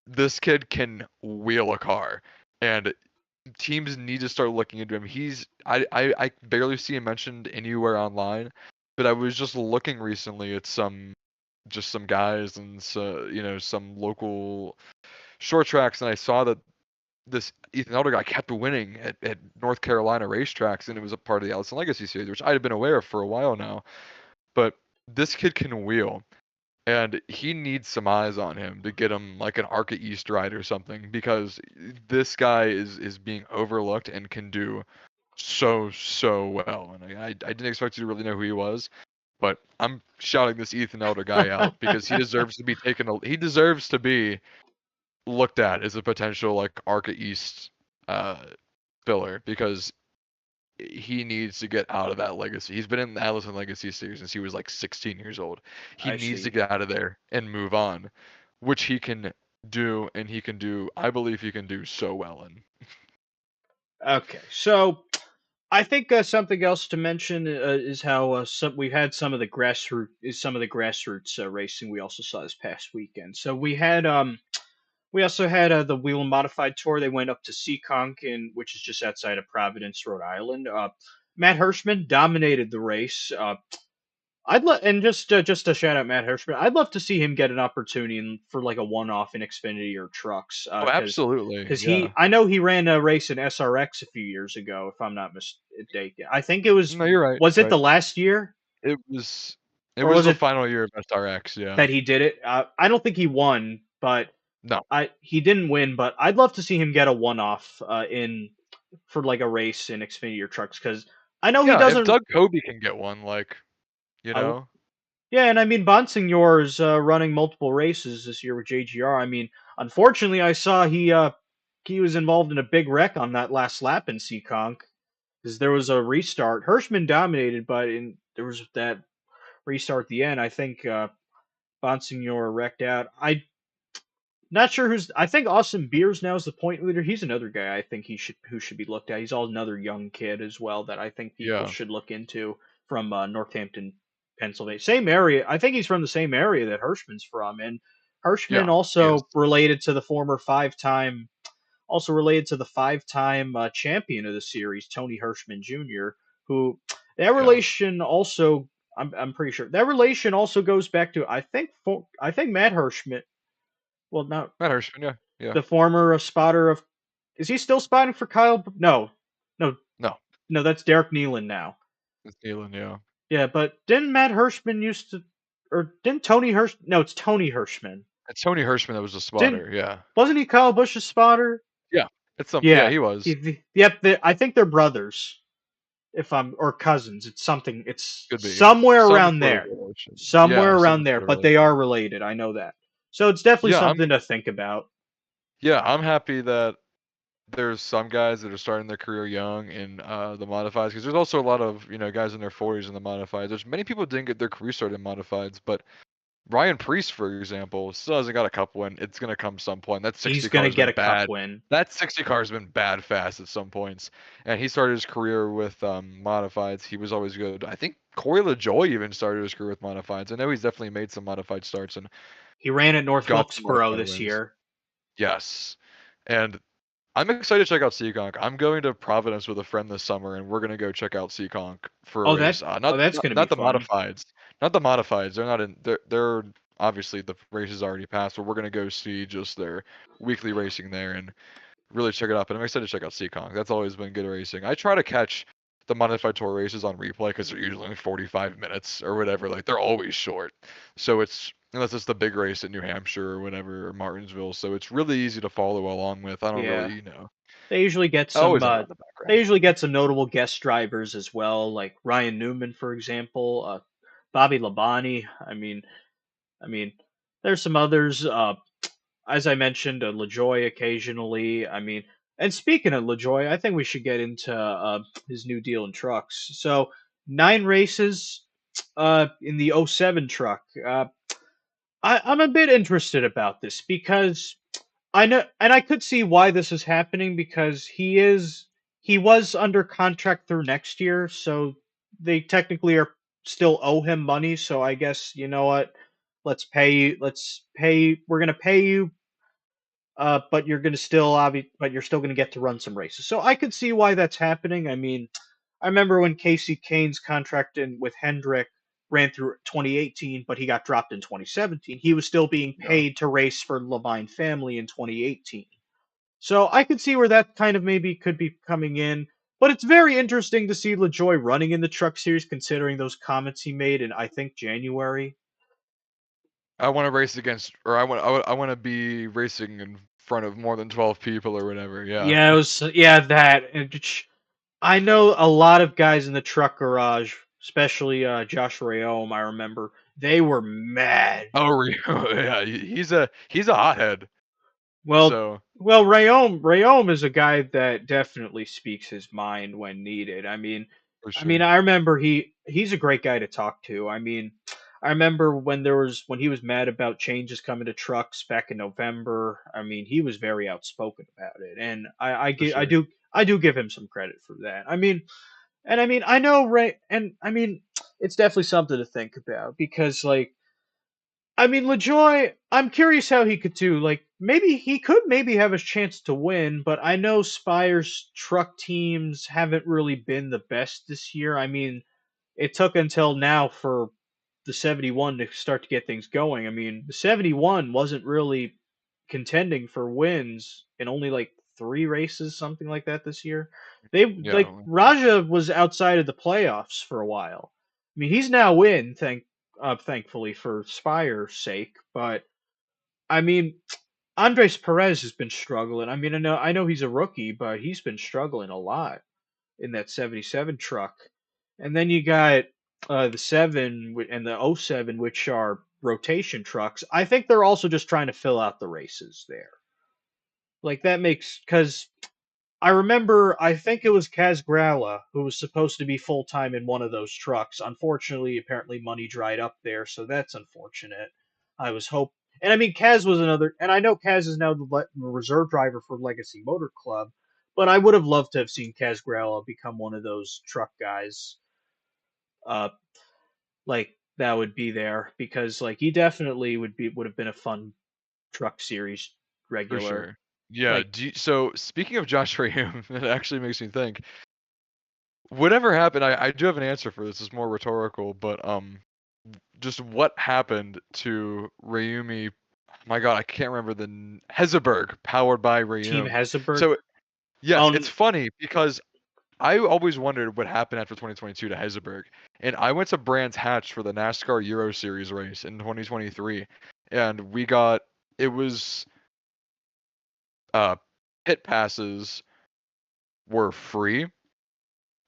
This kid can wheel a car, and teams need to start looking into him. I barely see him mentioned anywhere online, but I was just looking recently at some guys and some local short tracks, and I saw that this Ethan Elder guy kept winning at North Carolina racetracks, and it was a part of the Allison Legacy Series, which I had been aware of for a while now. But this kid can wheel, and he needs some eyes on him to get him like an ARCA East ride or something, because this guy is being overlooked and can do so well. And I didn't expect you to really know who he was, but I'm shouting this Ethan Elder guy out because he deserves to be he deserves to be looked at as a potential like ARCA East uh, filler, because he needs to get out of that legacy. He's been in the Allison Legacy Series since he was like 16 years old. He I needs to see. get out of there and move on, which he can do, and he can do. I believe he can do so well in. Okay, so I think something else to mention is how we've had some of the grassroots racing we also saw this past weekend. So we also had the Wheel and Modified Tour. They went up to Seekonk, which is just outside of Providence, Rhode Island. Matt Hirschman dominated the race. And just to shout out Matt Hirschman, I'd love to see him get an opportunity for like a one-off in Xfinity or trucks, Oh, absolutely, because yeah. I know he ran a race in SRX a few years ago, if I'm not mistaken. I think it No, you're right. was it Right. the last year It was. It or was was the it final year of SRX. Yeah. that he did it? I don't think he won, but No. he didn't win. But I'd love to see him get a one-off in for like a race in Xfinity or trucks because I know he Yeah. If doesn't. Doug Kobe can get one, like, you I know. Yeah, and I mean Bonsignor is running multiple races this year with JGR. I mean, unfortunately, I saw he was involved in a big wreck on that last lap in Seekonk because there was a restart. Hirschman dominated, but there was that restart at the end. I think Bonsignor wrecked out. I not sure who's. I think Austin Beers now is the point leader. He's another guy I think he should who should be looked at. He's all another young kid as well that I think people Yeah. should look into from Northampton, Pennsylvania. Same area. I think he's from the same area that Hirschman's from, and Hirschman Yeah. He is. also related to the former five-time, also related to the five-time champion of the series, Tony Hirschman Jr., who that Yeah. relation also. I'm pretty sure that relation also goes back to I think Matt Hirschman. Well, not Matt Hirschman. Yeah. Yeah. the former spotter of. Is he still spotting for Kyle? No, no, No. no. That's Derek Nealon now. It's Nealon. Yeah. Yeah, but didn't Matt Hirschman used to, or didn't Tony Hirsch? No, it's Tony Hirschman. It's Tony Hirschman that was the Didn't spotter. Yeah. wasn't he Kyle Busch's spotter? Yeah. It's some. Yeah, Yeah. he was. Yep. I think they're brothers. If I'm or cousins, it's something. It's Could be somewhere some around sort of there. relation. Somewhere Yeah, around some there, sort of but they relation. are related. I know that. So it's definitely Yeah, I'm. something to think about. Yeah, I'm happy that there's some guys that are starting their career young in the modifieds, because there's also a lot of guys in their 40s in the modifieds. There's many people didn't get their career started in modifieds, but Ryan Preece, for example, still hasn't got a cup win. It's gonna come some point. That He's 60 going car to has get been a cup bad. win. That 60 car has been bad fast at some points, and he started his career with modifieds. He was always good. I think Corey LaJoy even started his career with modifieds. I know he's definitely made some modified starts and He ran at North got some Wilkesboro modified this wins. year. Yes, and I'm excited to check out Seekonk. I'm going to Providence with a friend this summer, and we're gonna go check out Seekonk for a Oh, race. that's going to be Not the fun. modifieds, not the modifieds. They're not in. They're obviously the race is already passed, but we're gonna go see just their weekly racing there and really check it out. And I'm excited to check out Seekonk. That's always been good racing. I try to catch the modified tour races on replay because they're usually only 45 minutes or whatever. Like they're always short, so it's unless it's the big race at New Hampshire or whatever or Martinsville. So it's really easy to follow along with. I don't Yeah. really, They usually get I some always have it in the they background. usually get some notable guest drivers as well, like Ryan Newman, for example, Bobby Labonte. I mean, there's some others. As I mentioned, LaJoy occasionally. And speaking of LaJoy, I think we should get into his new deal in trucks. So 9 races in the '07 truck. I'm a bit interested about this because I know, and I could see why this is happening because he was under contract through next year, so they technically are still owe him money. So I guess you know what, let's pay. We're gonna pay you, but you're still gonna get to run some races. So I could see why that's happening. I remember when Casey Kane's contract with Hendrick ran through 2018, but he got dropped in 2017. He was still being Yeah. paid to race for Levine Family in 2018. So I could see where that kind of maybe could be coming in. But it's very interesting to see LaJoy running in the Truck Series, considering those comments he made in I think January. I want to race against, or I want to be racing in front of more than 12 people or whatever. Yeah. Yeah, it was yeah that. I know a lot of guys in the truck garage, especially Josh Rayome. I remember they were mad. Oh, yeah. He's a hothead. Well, So Rayome is a guy that definitely speaks his mind when needed. for sure. I remember he's a great guy to talk to. I remember when he was mad about changes coming to trucks back in November. He was very outspoken about it, and For sure. I do give him some credit for that. I know Ray, and it's definitely something to think about because LaJoy, I'm curious how he could do. Like, maybe he could maybe have a chance to win, but I know Spire's truck teams haven't really been the best this year. It took until now for the 71 to start to get things going. The 71 wasn't really contending for wins in only like 3 races, something like that this year. Yeah. Raja was outside of the playoffs for a while. He's now in, thankfully for Spire's sake, but I mean, Andres Perez has been struggling. I know he's a rookie, but he's been struggling a lot in that 77 truck. And then you got the 7 and the '07, which are rotation trucks. I think they're also just trying to fill out the races there. Like that makes because I remember I think it was Kaz Gralla who was supposed to be full time in one of those trucks. Unfortunately, apparently money dried up there, so that's unfortunate. I was hope, and Kaz was another, and I know Kaz is now the reserve driver for Legacy Motor Club, but I would have loved to have seen Kaz Gralla become one of those truck guys. Uh, like that would be there because he definitely would have been a fun truck series For regular. sure. Yeah. Like So speaking of Josh Graham, it actually makes me think. Whatever happened, I do have an answer for this. It's more rhetorical, but just what happened to Rayumi? My God, I can't remember Hezeberg, powered by Team Rayum. Heseberg. So yes, it's Um, funny because I always wondered what happened after 2022 to Hezeberg, and I went to Brands Hatch for the NASCAR Euro Series race in 2023, and we got it was uh pit passes were free.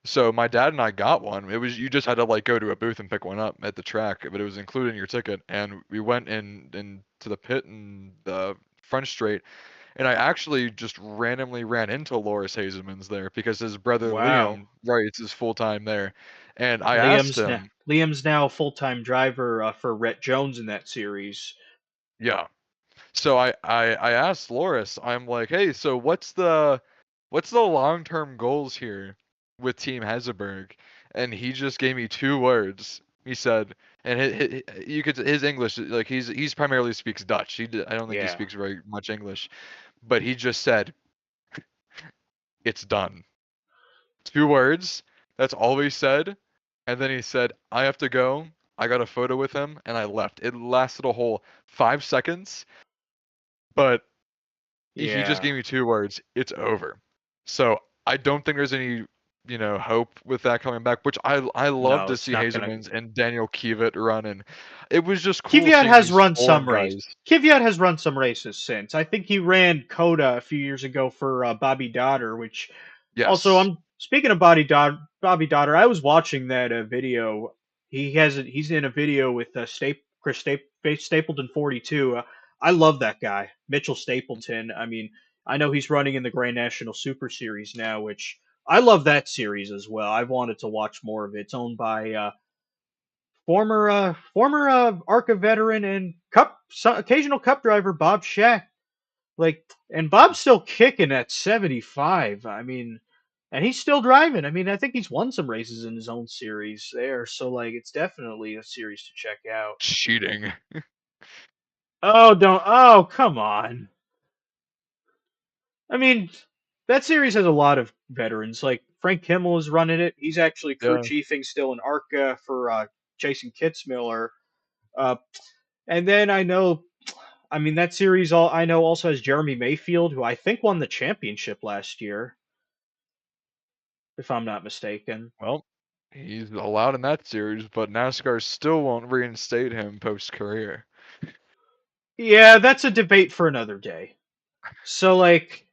So my dad and I got one. It was you just had to like go to a booth and pick one up at the track, but it was included in your ticket. And we went in to the pit in the front straight, And I actually just randomly ran into Loris Hazelman's there because his brother Wow. Liam writes is full time there. And I asked him, Liam's now a full-time driver for Rhett Jones in that series. yeah. So I asked Loris, I'm like, hey, so what's the long term goals here with Team Hesselberg? And he just gave me two words. He said, and you could his English like he's primarily speaks Dutch. I don't think he Yeah. speaks very much English, but he just said, it's done. Two words. That's all he said. And then he said, I have to go. I got a photo with him and I left. It lasted a whole 5 seconds, but he just Yeah. gave me two words. It's over. So I don't think there's any, hope with that coming back. Which I love No, to it's see not gonna. Hazelman's and Daniel Kivet running. It was just cool Kvyat seeing has these run foreign some race. guys. Kvyat has run some races since. I think he ran Coda a few years ago for Bobby Dodder, which also Yes. I'm speaking of Bobby Dodder. I was watching that video. He's in a video with Stapleton 42. I love that guy, Mitchell Stapleton. I mean, I know he's running in the Grand National Super Series now, which I love that series as well. I've wanted to watch more of it. It's owned by former ARCA veteran and occasional Cup driver Bob Shack. Like, and Bob's still kicking at 75. I mean, and he's still driving. I mean, I think he's won some races in his own series there. So like, it's definitely a series to check out. Cheating. Oh, don't. Oh, come on. I mean, that series has a lot of veterans. Like Frank Kimmel is running it. He's actually crew Yeah. chiefing still in ARCA for Jason Kitzmiller. Uh, and then I mean, that series all I know also has Jeremy Mayfield, who I think won the championship last year, if I'm not mistaken. Well, he's allowed in that series, but NASCAR still won't reinstate him post career. Yeah, that's a debate for another day. So, like,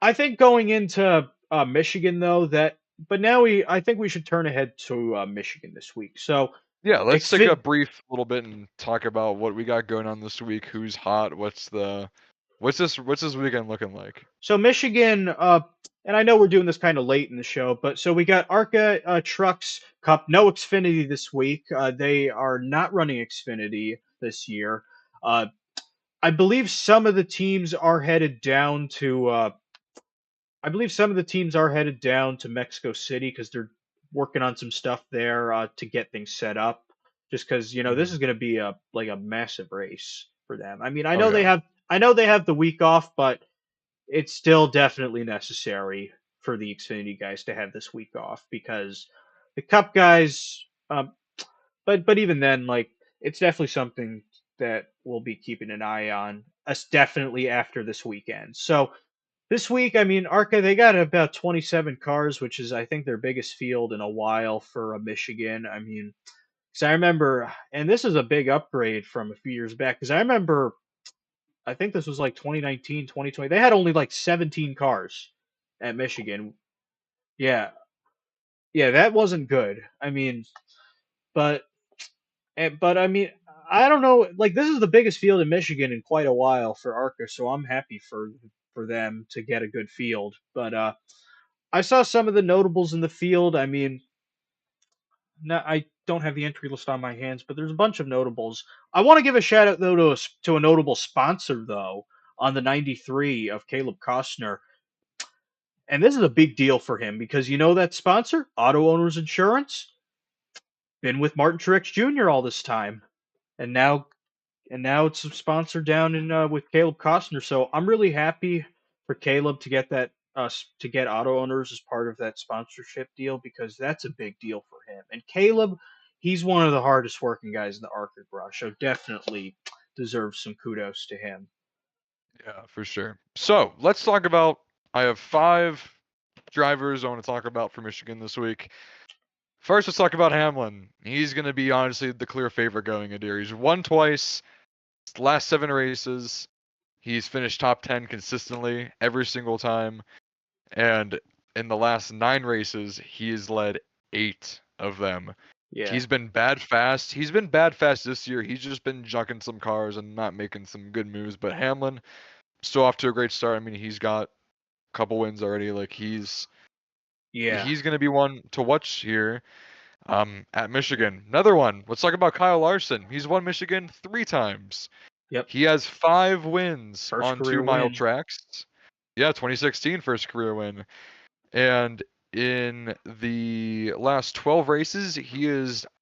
I think going into Michigan though, but now I think we should turn ahead to Michigan this week. So, Yeah, let's take a Xfit, brief little bit and talk about what we got going on this week. Who's hot? What's this weekend looking like? so Michigan, and I know we're doing this kind of late in the show, but so we got ARCA Trucks Cup, no Xfinity this week. They are not running Xfinity this year. Uh, I believe some of the teams are headed down to. I believe some of the teams are headed down to Mexico City because they're working on some stuff there to get things set up. Just because this Mhm. is going to be a massive race for them. I mean, Oh yeah. I know they have the week off, but it's still definitely necessary for the Xfinity guys to have this week off because the Cup guys. But even then, like it's definitely something that we'll be keeping an eye on. Us definitely after this weekend. So this week, I mean, ARCA they got about 27 cars, which is I think their biggest field in a while for Michigan. I mean, because I remember, and this is a big upgrade from a few years back. Because I remember, I think this was like 2019, 2020. They had only like 17 cars at Michigan. Yeah, yeah, that wasn't good. I mean, but but I mean, I don't know. Like this is the biggest field in Michigan in quite a while for ARCA, so I'm happy for them to get a good field. But I saw some of the notables in the field. I mean, no, I don't have the entry list on my hands, but there's a bunch of notables. I want to give a shout out though to a notable sponsor though on the 93 of Caleb Costner. And this is a big deal for him because you know that sponsor, Auto Owners Insurance, been with Martin Truex Jr. all this time. And now it's sponsored down in with Caleb Costner. So I'm really happy for Caleb to get to get auto owners as part of that sponsorship deal because that's a big deal for him. And Caleb, he's one of the hardest working guys in the ARCA garage, so definitely deserves some kudos to him. Yeah, for sure. So let's talk about. I have five drivers I want to talk about for Michigan this week. First, let's talk about Hamlin. He's going to be honestly the clear favorite going into here. He's won twice. Last 7 races, he's finished top 10 consistently every single time. And in the last 9 races, he has led 8 of them. Yeah, He's been bad fast. He's been bad fast this year. He's just been junking some cars and not making some good moves. But Hamlin, still off to a great start. I mean, he's got a couple wins already. Like Yeah. he's going to be one to watch here. At Michigan, another one. Let's talk about Kyle Larson. He's won Michigan 3 times. Yep. He has 5 wins First on career 2 mile win. tracks. Yeah, 2016 first career win. And in the last 12 races,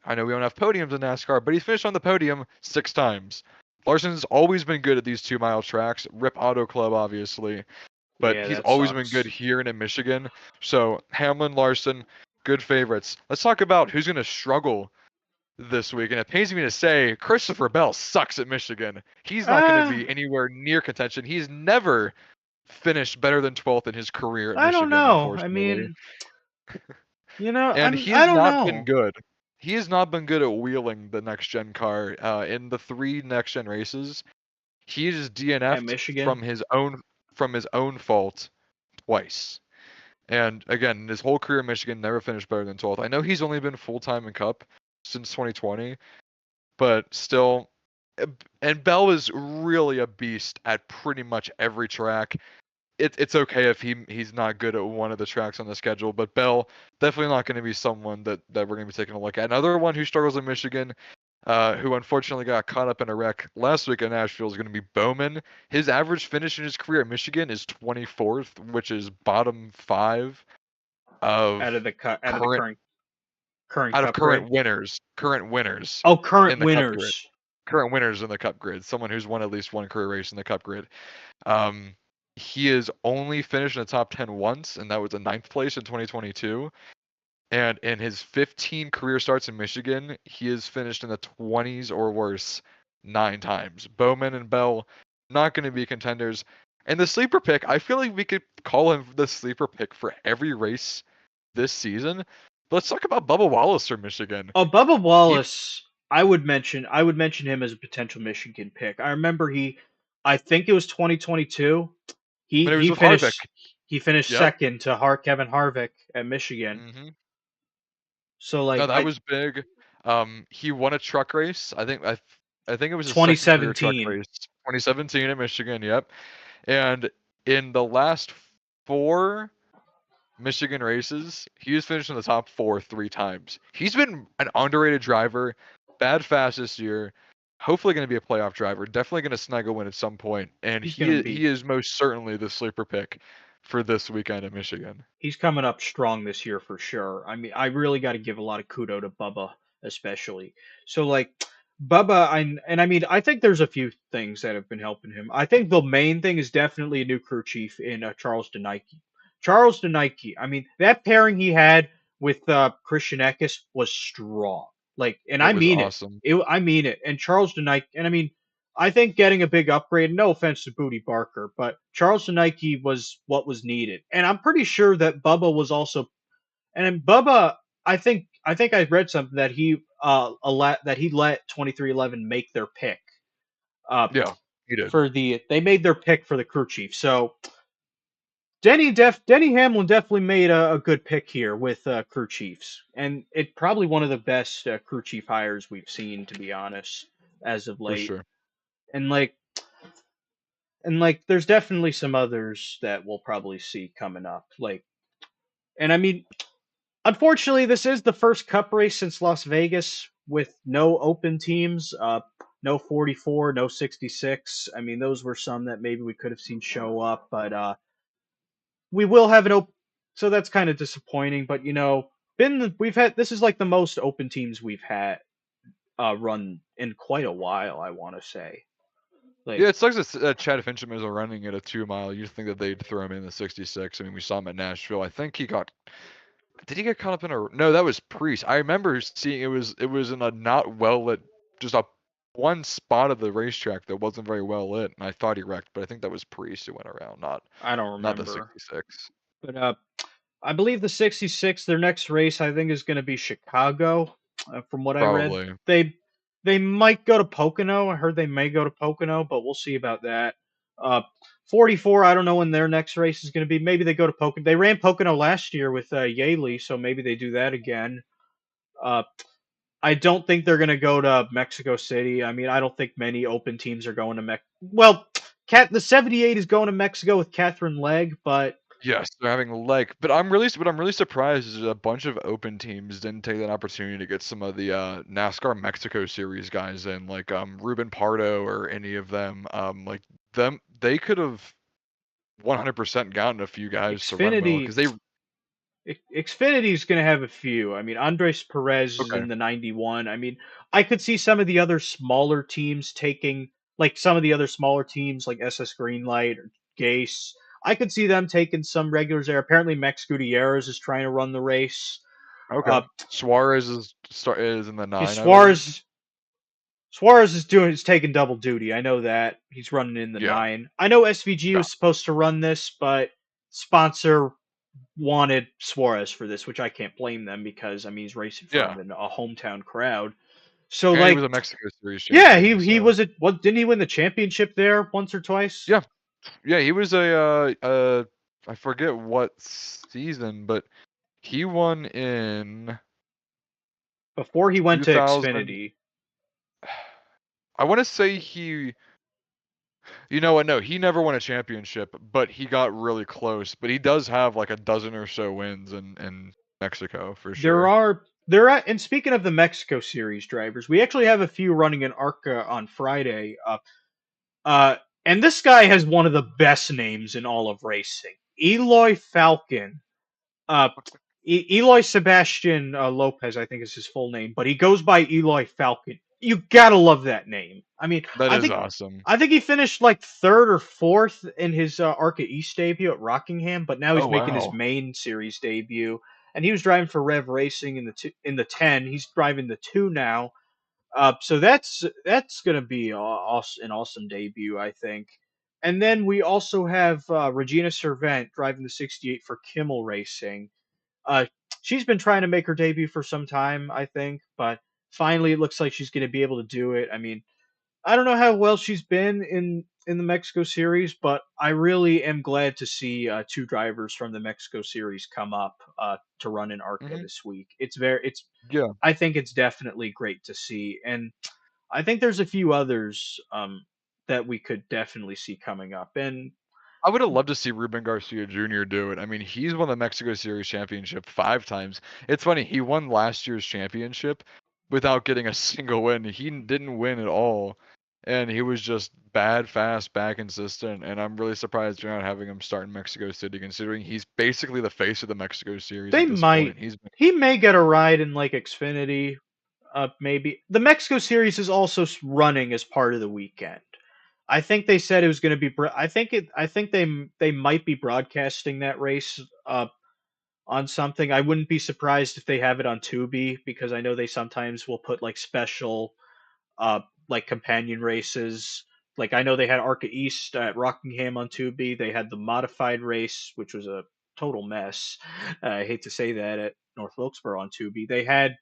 I know we don't have podiums in NASCAR, but he's finished on the podium 6 times. Larson's always been good at these 2 mile tracks. Rip Auto Club, obviously. But Yeah, he's that always been good sucks. here and in Michigan. So Hamlin, Larson, good favorites. Let's talk about who's going to struggle this week. And it pains me to say, Christopher Bell sucks at Michigan. He's not going to Uh, be anywhere near contention. He's never finished better than 12th in his career at I don't Michigan, know. I unfortunately. mean, And I don't know. He has not been good at wheeling the next gen car. In the 3 next gen races, he just At DNF'd Michigan. from his own fault twice. And again, his whole career in Michigan never finished better than 12th. I know he's only been full time in Cup since 2020, but still. And Bell is really a beast at pretty much every track. It's okay if he's not good at one of the tracks on the schedule, but Bell definitely not going to be someone that we're going to be taking a look at. Another one who struggles in Michigan, who unfortunately got caught up in a wreck last week in Nashville, is going to be Bowman. His average finish in his career at Michigan is 24th, which is bottom 5 of Out of the current current cup grid. current winners Oh, in current the Cup grid. winners. Current winners in the Cup grid. Someone who's won at least one career race in the Cup grid. Um, he has only finished in the top 10 once, and that was a 9th place in 2022. And in his 15 career starts in Michigan, he has finished in the 20s or worse 9 times. Bowman and Bell not going to be contenders. And the sleeper pick, I feel like we could call him the sleeper pick for every race this season. But let's talk about Bubba Wallace from Michigan. Oh, Bubba He, Wallace. I would mention him as a potential Michigan pick. I remember I think it was 2022. when it was He with Harvick. finished Yep. second to Kevin Harvick at Michigan. hmm So No, like that I was big. He won a truck race. I think it was his second career truck 2017. race, 2017 at Michigan. Yep. And in the last 4 Michigan races, he has finished in the top 4 3 times. He's been an underrated driver, bad fast this year. Hopefully going to be a playoff driver. Definitely going to snag a win at some point. And He's gonna he be is most certainly the sleeper pick for this weekend at Michigan. he's coming up strong this year for sure. I mean, I really got to give a lot of kudo to Bubba, especially. So like Bubba, I mean, I think there's a few things that have been helping him. I think the main thing is definitely a new crew chief in Charles Denike. Charles Denike. I mean, that pairing he had with Christian Eckes was strong. Like, and It I was mean it. awesome. I mean it. And Charles Denike, and I mean, I think getting a big upgrade, no offense to Booty Barker, but Charleston Nike was what was needed. And I'm pretty sure that Bubba was also, and then Bubba, I think I read something that he let 2311 make their pick uh Yeah, he did. they made their pick for the crew chief. So Denny Hamlin definitely made a good pick here with crew chiefs, and it probably one of the best crew chief hires we've seen, to be honest, as of For late. sure. And like there's definitely some others that we'll probably see coming up, like, and I mean, unfortunately this is the first cup race since Las Vegas with no open teams, no 44, no 66. I mean, those were some that maybe we could have seen show up, but we will have an open, so that's kind of disappointing. But we've had, this is like the most open teams we've had run in quite a while, I want to say. Yeah, Like, it sucks that Chad Fincham is running at a 2 mile. You'd think that they'd throw him in the 66. I mean, we saw him at Nashville. I think he got. Did he get caught up in a? No, that was Priest. I remember seeing it was in a not well lit, just a one spot of the racetrack that wasn't very well lit, and I thought he wrecked, but I think that was Priest who went around, I don't not the remember. 66. But I believe the 66, their next race, I think, is going to be Chicago. From what I read, Probably. they might go to Pocono. I heard they may go to Pocono, but we'll see about that. Uh, 44, I don't know when their next race is going to be. Maybe they go to Pocono. They ran Pocono last year with Yaley, so maybe they do that again. Uh, I don't think they're going to go to Mexico City. I mean, I don't think many open teams are going to Well, the 78 is going to Mexico with Catherine Legg, but Yes, they're having but what I'm really surprised is a bunch of open teams didn't take that opportunity to get some of the NASCAR Mexico Series guys in, like Ruben Pardo or any of them. Like they could have 100% gotten a few guys to run well because Xfinity they Xfinity is going to have a few. I mean, Andres Perez is okay in the 91. I mean, I could see some of the other smaller teams taking, like some of the other smaller teams like SS Greenlight or Gase. I could see them taking some regulars there. Apparently, Max Gutierrez is trying to run the race. okay. Uh, Suarez is in the his 9, I believe. Suarez is taking double duty. I know that he's running in the Yeah, 9. I know SVG yeah, was supposed to run this, but sponsor wanted Suarez for this, which I can't blame them because I mean he's racing in front yeah. of a hometown crowd. So And he was like, a Mexico Series yeah, champion, he so was it. What didn't he win the championship there once or twice yeah, yeah. He was I forget what season, but he won in before he went to 2000. Xfinity? I want to say you know what? No, he never won a championship, but he got really close. But he does have like a dozen or so wins in Mexico for There sure. are there are, and speaking of the Mexico Series drivers, we actually have a few running in ARCA on Friday. Uh, and this guy has one of the best names in all of racing, Eloy Falcon. Uh, Eloy Sebastian Lopez, I think is his full name, but he goes by Eloy Falcon. You gotta love that name. I mean, That I is think awesome. I think he finished like third or fourth in his ARCA East debut at Rockingham, but now Oh he's making his wow. main series debut, and he was driving for Rev Racing in the 10. He's driving the 2 now. So that's gonna be an awesome debut, I think. And then we also have Regina Servent driving the 68 for Kimmel Racing. Uh, she's been trying to make her debut for some time, I think, but finally it looks like she's going to be able to do it. I mean, I don't know how well she's been in the Mexico Series, but I really am glad to see two drivers from the Mexico Series come up to run in ARCA Hmm. this week. It's Yeah. I think it's definitely great to see, and I think there's a few others that we could definitely see coming up. And I would have loved to see Ruben Garcia Jr. do it. I mean, he's won the Mexico Series championship 5 times. It's funny, he won last year's championship without getting a single win. He didn't win at all. And he was just bad, fast, bad, consistent. And I'm really surprised you're not having him start in Mexico City, considering he's basically the face of the Mexico Series they at this might point. He's been he may get a ride in like Xfinity. Maybe the Mexico Series is also running as part of the weekend. I think they said it was going to be. I think they might be broadcasting that race on something. I wouldn't be surprised if they have it on Tubi because I know they sometimes will put like special like companion races. Like I know they had Arca East at Rockingham on Tubi. They had the modified race, which was a total mess. I hate to say that at North Wilkesboro on Tubi. They had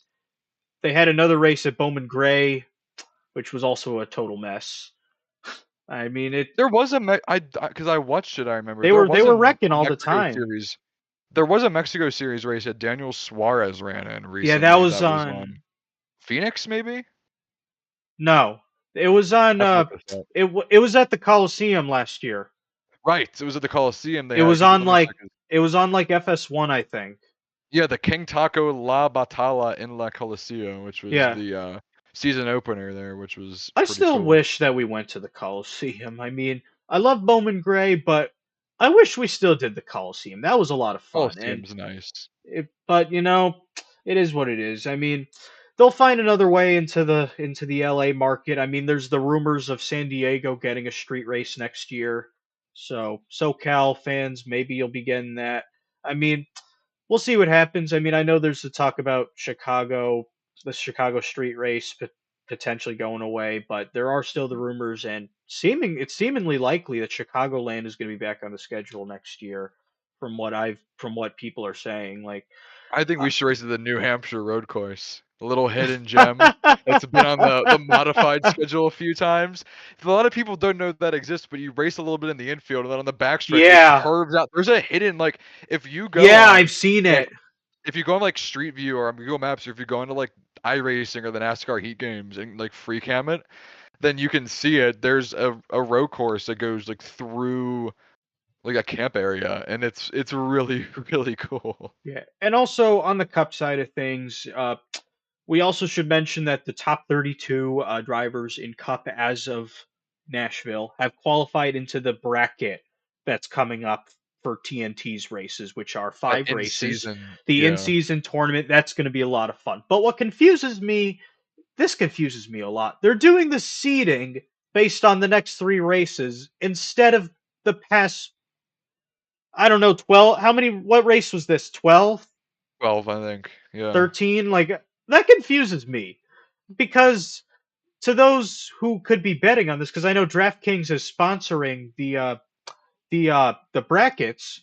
another race at Bowman Gray, which was also a total mess. I mean, there was a because I watched it, I remember. they were wrecking all the time. There was a Mexico Series race that Daniel Suarez ran in Yeah, that recently was that was on. on Phoenix, maybe? No, it was on. I have to look this up. It was at the Coliseum last year. Right, it was at the Coliseum. They It had was he did. on Let me check like his. it was on like FS1, I think. Yeah, the King Taco La Batalla in La Coliseo, which was Yeah, the season opener there, which was I pretty still cool. wish that we went to the Coliseum. I mean, I love Bowman Gray, but I wish we still did the Coliseum. That was a lot of fun. And Coliseum's nice. but you know, it is what it is. I mean, they'll find another way into the LA market. I mean, there's the rumors of San Diego getting a street race next year. So, SoCal fans, maybe you'll be getting that. I mean, we'll see what happens. I mean, I know there's the talk about the Chicago street race potentially going away, but there are still the rumors, and it's seemingly likely that Chicagoland is going to be back on the schedule next year, from what people are saying. Like, I think uh, we should race at the New Hampshire road course. A little hidden gem that's been on the modified schedule a few times. A lot of people don't know that exists, but you race a little bit in the infield and then on the backstretch it yeah, curves out. There's a hidden like if you go yeah, I've on seen like it. if you go on like Street View or on Google Maps or if you go into like iRacing or the NASCAR Heat Games and like free cam it, then you can see it. There's a row course that goes like through like a camp area, and it's really really cool. Yeah, and also on the Cup side of things, we also should mention that the top 32 drivers in Cup as of Nashville have qualified into the bracket that's coming up for TNT's races, which are That 5 races. in-season, The yeah. in-season tournament, that's going to be a lot of fun. But what confuses me, this confuses me a lot. They're doing the seeding based on the next 3 races instead of the past, I don't know, 12. How many, what race was this? 12? 12, I think. Yeah. 13? Like, that confuses me because to those who could be betting on this, because I know DraftKings is sponsoring the brackets.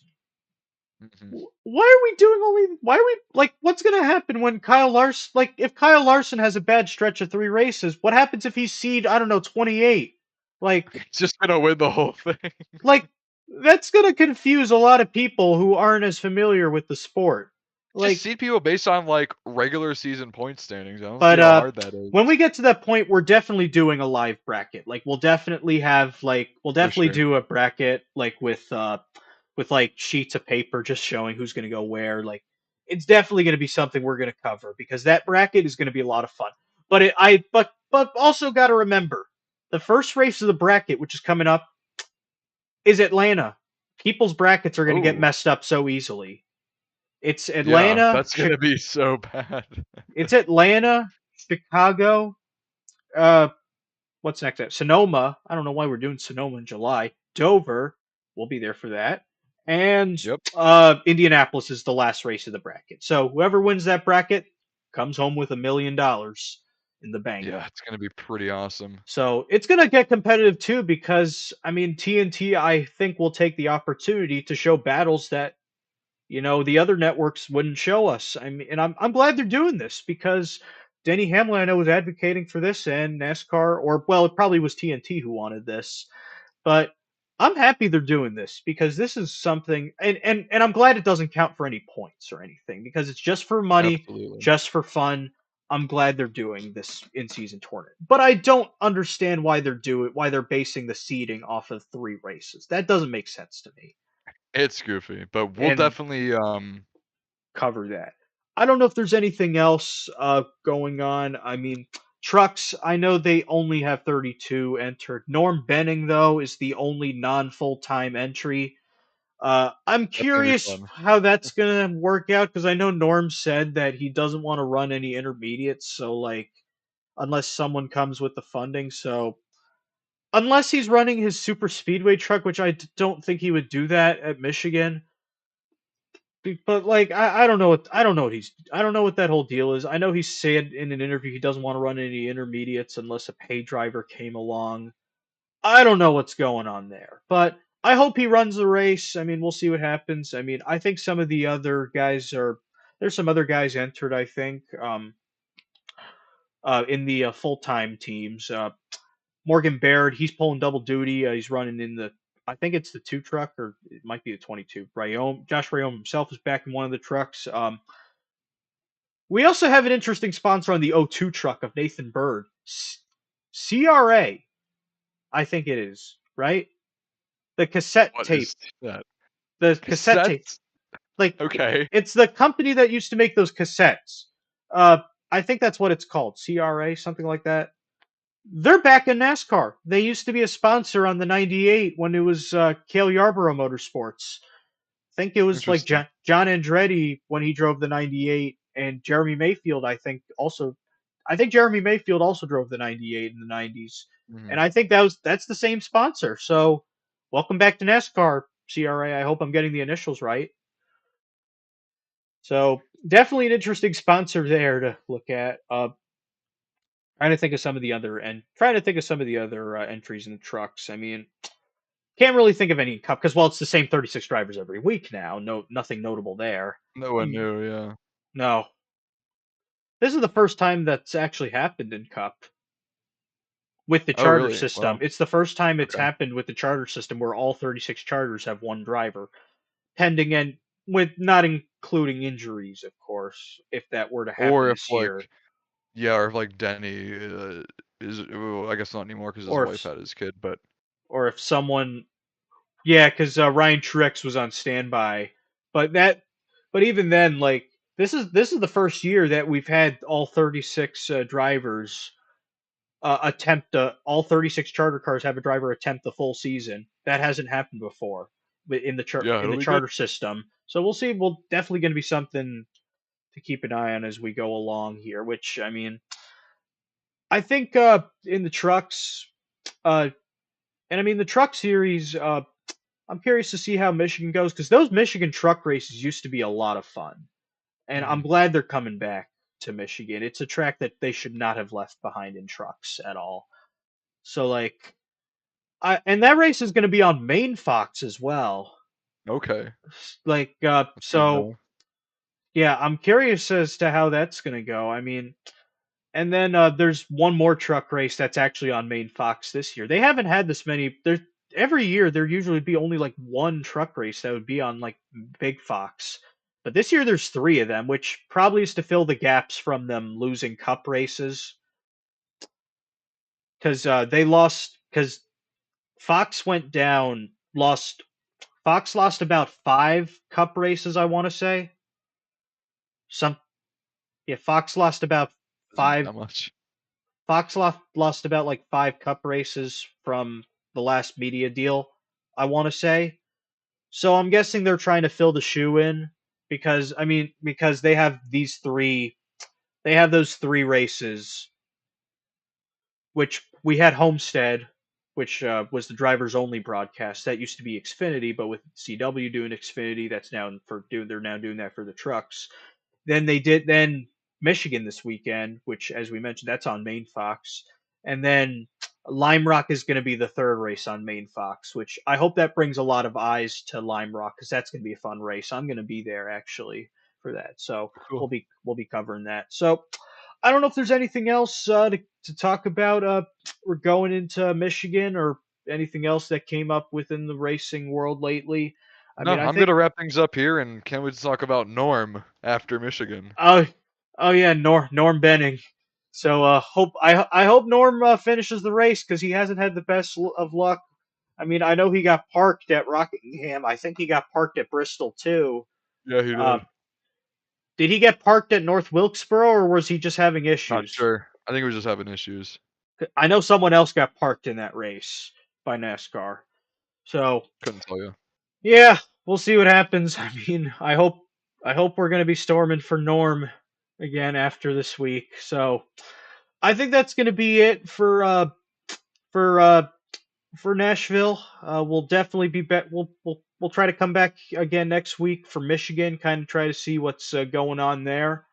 Mhm. Why are we doing only? Why are we like? What's gonna happen when Kyle Larson? Like, if Kyle Larson has a bad stretch of 3 races, what happens if he's seed? I don't know, 28. Like, He's just gonna win the whole thing. like that's gonna confuse a lot of people who aren't as familiar with the sport. Just Like, seed people based on like regular season point standings. I don't see but how hard that is. when we get to that point, we're definitely doing a live bracket. Like, we'll definitely have like we'll For definitely sure. do a bracket like with like sheets of paper just showing who's going to go where. Like, it's definitely going to be something we're going to cover because that bracket is going to be a lot of fun. But but also got to remember the first race of the bracket, which is coming up, is Atlanta. People's brackets are going to get Oh, messed up so easily. It's yeah, Atlanta, that's gonna be so bad. it's Atlanta, Chicago, uh, what's next? Sonoma. I don't know why we're doing Sonoma in July. Dover. We'll be there for that. And Yep. Indianapolis is the last race of the bracket. So whoever wins that bracket comes home with $1 million in the bank. Yeah, it's gonna be pretty awesome. So it's going to get competitive too because, I mean, TNT, I think, will take the opportunity to show battles that the other networks wouldn't show us. I mean, and I'm glad they're doing this because Denny Hamlin, I know, was advocating for this, and NASCAR, or well, it probably was TNT who wanted this, but I'm happy they're doing this because this is something, and I'm glad it doesn't count for any points or anything because it's just for money, Absolutely. just for fun. I'm glad they're doing this in-season tournament, but I don't understand why they're basing the seeding off of 3 races. That doesn't make sense to me. It's goofy, but we'll And definitely cover that. I don't know if there's anything else going on. I mean, trucks, I know they only have 32 entered. Norm Benning, though, is the only non full time entry. I'm that's gonna be curious fun. how that's going to work out because I know Norm said that he doesn't want to run any intermediates. So, like, unless someone comes with the funding. So, unless he's running his super speedway truck, which don't think he would do that at Michigan. But like I don't know I don't know what that whole deal is. I know he said in an interview he doesn't want to run any intermediates unless a pay driver came along. I don't know what's going on there, but I hope he runs the race. I mean, we'll see what happens. I mean, I think some of the other guys are there's some other guys entered. I think in the full time teams. Morgan Baird, he's pulling double duty. He's running in the, I think it's the 2 truck, or it might be the 22. Josh Rayome himself is back in one of the trucks. We also have an interesting sponsor on the O2 truck of Nathan Bird. CRA, I think it is, right? The cassette What tape. is that? The cassette tape. Cassettes? Like, Okay. it's the company that used to make those cassettes. Uh, I think that's what it's called. CRA, something like that. They're back in NASCAR. They used to be a sponsor on the 98 when it was Cale Yarborough Motorsports. I think it was like Interesting. John Andretti when he drove the 98, and Jeremy Mayfield, I think, also. I think Jeremy Mayfield also drove the 98 in the 90s. And Mhm. I think that's the same sponsor. So, welcome back to NASCAR, CRA. I hope I'm getting the initials right. So, definitely an interesting sponsor there to look at. Trying to think of some of the other entries in the trucks. I mean, can't really think of any cup because well, it's the same 36 drivers every week now. No, nothing notable there. No one knew, yeah. No, this is the first time that's actually happened in Cup with the Oh, charter really? system. Wow. It's the first time it's Okay. happened with the charter system where all 36 charters have one driver, pending and with not including injuries, of course, if that were to happen Or if this year. like yeah, or if like Denny Well, I guess not anymore because his or wife if had his kid, but or if someone, yeah, because Ryan Truex was on standby, but but even then, like this is the first year that we've had all 36 drivers all 36 charter cars have a driver attempt the full season. That hasn't happened before in the yeah, in it'll the be good. charter system. So we'll see. We'll definitely going to be something to keep an eye on as we go along here. Which I mean, I think in the trucks, uh, and I mean the truck series. I'm curious to see how Michigan goes because those Michigan truck races used to be a lot of fun, and I'm Hmm. glad they're coming back to Michigan. It's a track that they should not have left behind in trucks at all. So like and that race is going to be on main Fox as well. Okay, Like, that's good to so know. yeah, I'm curious as to how that's going to go. I mean, and then there's one more truck race that's actually on main Fox this year. They haven't had this many. There every year there usually be only like one truck race that would be on like Big Fox. But this year there's three of them, which probably is to fill the gaps from them losing cup races because they lost because Fox went down, lost Fox lost about five cup races, I want to say. Some Yeah, Fox lost about Isn't five. that much? Fox lost about like five cup races from the last media deal, I want to say. So I'm guessing they're trying to fill the shoe in because I mean because they have those three races which we had Homestead, which was the drivers only broadcast. That used to be Xfinity, but with CW doing Xfinity, they're now doing that for the trucks. Then Michigan this weekend, which as we mentioned, that's on Main Fox, and then Lime Rock is going to be the third race on Main Fox, which I hope that brings a lot of eyes to Lime Rock because that's going to be a fun race. I'm going to be there actually for that, so Cool. we'll be covering that. So I don't know if there's anything else to talk about. We're going into Michigan or anything else that came up within the racing world lately. I No, mean, I I'm think gonna wrap things up here, and can't wait to talk about Norm after Michigan. oh oh yeah, Norm Benning. So I hope Norm finishes the race because he hasn't had the best of luck. I mean, I know he got parked at Rockingham. I think he got parked at Bristol too. Yeah, he Uh, did. did he get parked at North Wilkesboro or was he just having Not issues? sure. I think he was just having issues. I know someone else got parked in that race by NASCAR. So Couldn't tell you. yeah, we'll see what happens. I mean, I hope we're gonna be storming for Norm again after this week. So I think that's gonna be it for uh for Nashville. We'll definitely be back. We'll try to come back again next week for Michigan. Kind of try to see what's going on there. Mhm.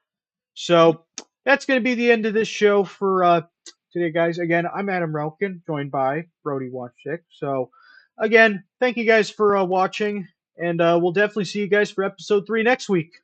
So that's going to be the end of this show for today, guys. Again, I'm Adam Relkin, joined by Brody Wojcik. So again, thank you guys for watching, and we'll definitely see you guys for episode 3 next week.